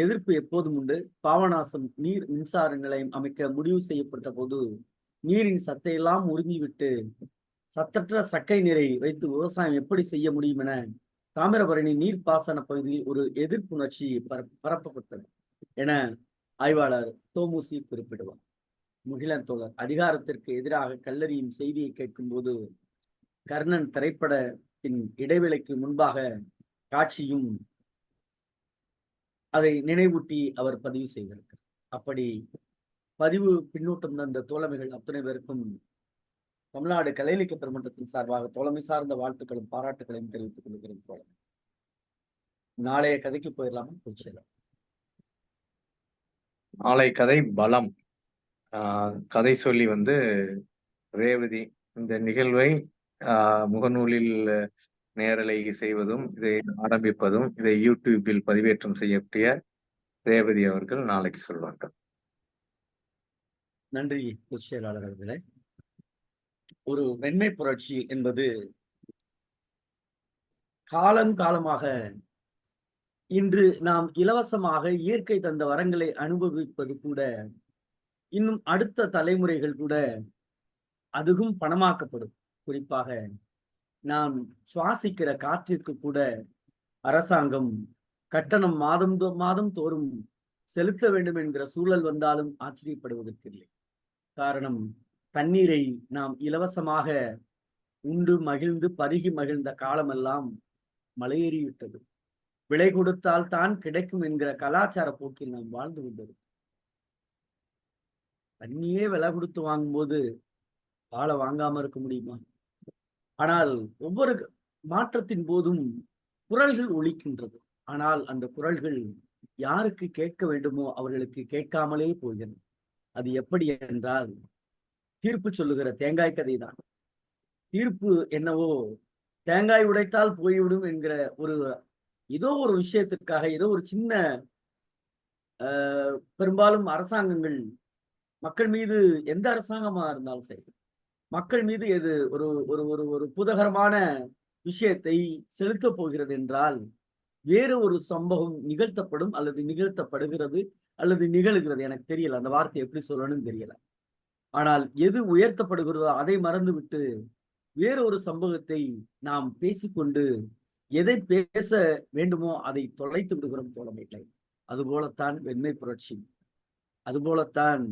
எதிர்ப்பு எப்போதும் உண்டு. பாபநாசம் நீர் மின்சார நிலையம் அமைக்க முடிவு செய்யப்பட்ட போது நீரின் சத்தையெல்லாம் உறிஞ்சிவிட்டு சத்தற்ற சக்கை நீரை வைத்து விவசாயம் எப்படி செய்ய முடியும் என தாமிரபரணி நீர்ப்பாசன பகுதியில் ஒரு எதிர்ப்புணர்ச்சி பரப்பப்பட்டது என ஆய்வாளர் தோமுசி குறிப்பிடுவார். முகிலன் தோழர் அதிகாரத்திற்கு எதிராக கல்லறியும் செய்தியை கேட்கும்போது கர்ணன் திரைப்படத்தின் இடைவேளைக்கு முன்பாக காட்சியும் அதை நினைவூட்டி அவர் பதிவு செய்திருக்கிறார். அப்படி பதிவு பின்னூட்டம் தந்த தோழமைகள் அத்தனை பேருக்கும் தமிழ்நாடு கலை இலக்கிய பெருமன்றத்தின் சார்பாக தோழமை சார்ந்த வாழ்த்துக்களும் பாராட்டுகளையும் தெரிவித்துக் கொள்கிறேன். தோழமை, நாளைய கதைக்கு போயிடலாமா? போயிடலாம். நாளை கதை பலம். கதை சொல்லி ரேவதி. இந்த நிகழ்வை முகநூலில் நேரலை செய்வதும் இதை ஆரம்பிப்பதும் இதை யூடியூபில் பதிவேற்றம் செய்யக்கூடிய ரேவதி அவர்கள் நாளைக்கு சொல்வார்கள். நன்றி பொதுச் செயலாளர் அவர்களே. ஒரு வெண்மை புரட்சி என்பது காலமாக இன்று நாம் இலவசமாக இயற்கை தந்த வரங்களை அனுபவிப்பது கூட, இன்னும் அடுத்த தலைமுறைகள் கூட அதுவும் பணமாக்கப்படும். குறிப்பாக நாம் சுவாசிக்கிற காற்றிற்கு கூட அரசாங்கம் கட்டணம் மாதம் தோறும் செலுத்த வேண்டும் என்கிற சூழல் வந்தாலும் ஆச்சரியப்படுவதற்கில்லை. காரணம், தண்ணீரை நாம் இலவசமாக உண்டு மகிழ்ந்து பருகி மகிழ்ந்த காலமெல்லாம் மலையேறிவிட்டது. விலை கொடுத்தால் தான் கிடைக்கும் என்கிற கலாச்சார போக்கில் நாம் வாழ்ந்து கொண்டது. தண்ணியே விலை கொடுத்து வாங்கும்போது பாலை வாங்காம இருக்க முடியுமா? ஆனால் ஒவ்வொரு மாற்றத்தின் போதும் குரல்கள் ஒலிக்கின்றது. ஆனால் அந்த குரல்கள் யாருக்கு கேட்க வேண்டுமோ அவர்களுக்கு கேட்காமலே போகிறது. அது எப்படி என்றால், தீர்ப்பு சொல்லுகிற தேங்காய் கதைதான். தீர்ப்பு என்னவோ தேங்காய் உடைத்தால் போய்விடும் என்கிற ஏதோ ஒரு விஷயத்திற்காக, ஏதோ ஒரு சின்ன பெரும்பாலும் அரசாங்கங்கள் மக்கள் மீது, எந்த அரசாங்கமா இருந்தாலும் சரி, மக்கள் மீது எது ஒரு ஒரு ஒரு ஒரு புதகரமான விஷயத்தை செலுத்த போகிறது என்றால் வேறு ஒரு சம்பவம் நிகழ்த்தப்படும் அல்லது நிகழ்த்தப்படுகிறது அல்லது நிகழ்கிறது. எனக்கு தெரியல, அந்த வார்த்தை எப்படி சொல்லணும்னு தெரியல. ஆனால் எது உயர்த்தப்படுகிறதோ அதை மறந்துவிட்டு வேறு ஒரு சம்பவத்தை நாம் பேசிக்கொண்டு எதை பேச வேண்டுமோ அதை தொலைத்து விடுகிறோம் தோழமைகளை. அதுபோலத்தான் வெண்மை புரட்சி, அதுபோலத்தான்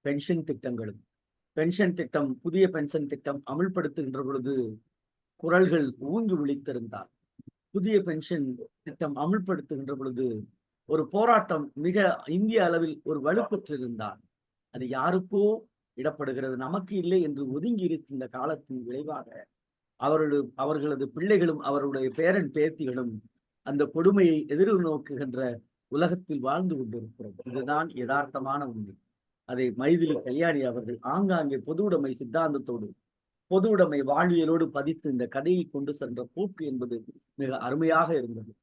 பென்ஷன் திட்டங்களும். பென்ஷன் திட்டம், புதிய பென்ஷன் திட்டம் அமல்படுத்துகின்ற பொழுது குரல்கள் ஊங்கி விழித்திருந்தார். புதிய பென்ஷன் திட்டம் அமல்படுத்துகின்ற பொழுது ஒரு போராட்டம் மிக இந்திய அளவில் ஒரு வலுப்பெற்றிருந்தார். அது யாருக்கோ இடப்படுகிறது, நமக்கு இல்லை என்று ஒதுங்கி இருக்கின்ற காலத்தின் விளைவாக அவர்களது பிள்ளைகளும் அவருடைய பேரன் பேத்திகளும் அந்த கொடுமையை எதிர்நோக்குகின்ற உலகத்தில் வாழ்ந்து கொண்டிருக்கிறோம். இதுதான் யதார்த்தமான உண்மை. அதை மைதிலி கல்யாணி அவர்கள் ஆங்காங்கே பொது உடைமை சித்தாந்தத்தோடு, பொது உடைமை வாழ்வியலோடு பதித்து இந்த கதையை கொண்டு சென்ற போக்கு என்பது மிக அருமையாக இருந்தது.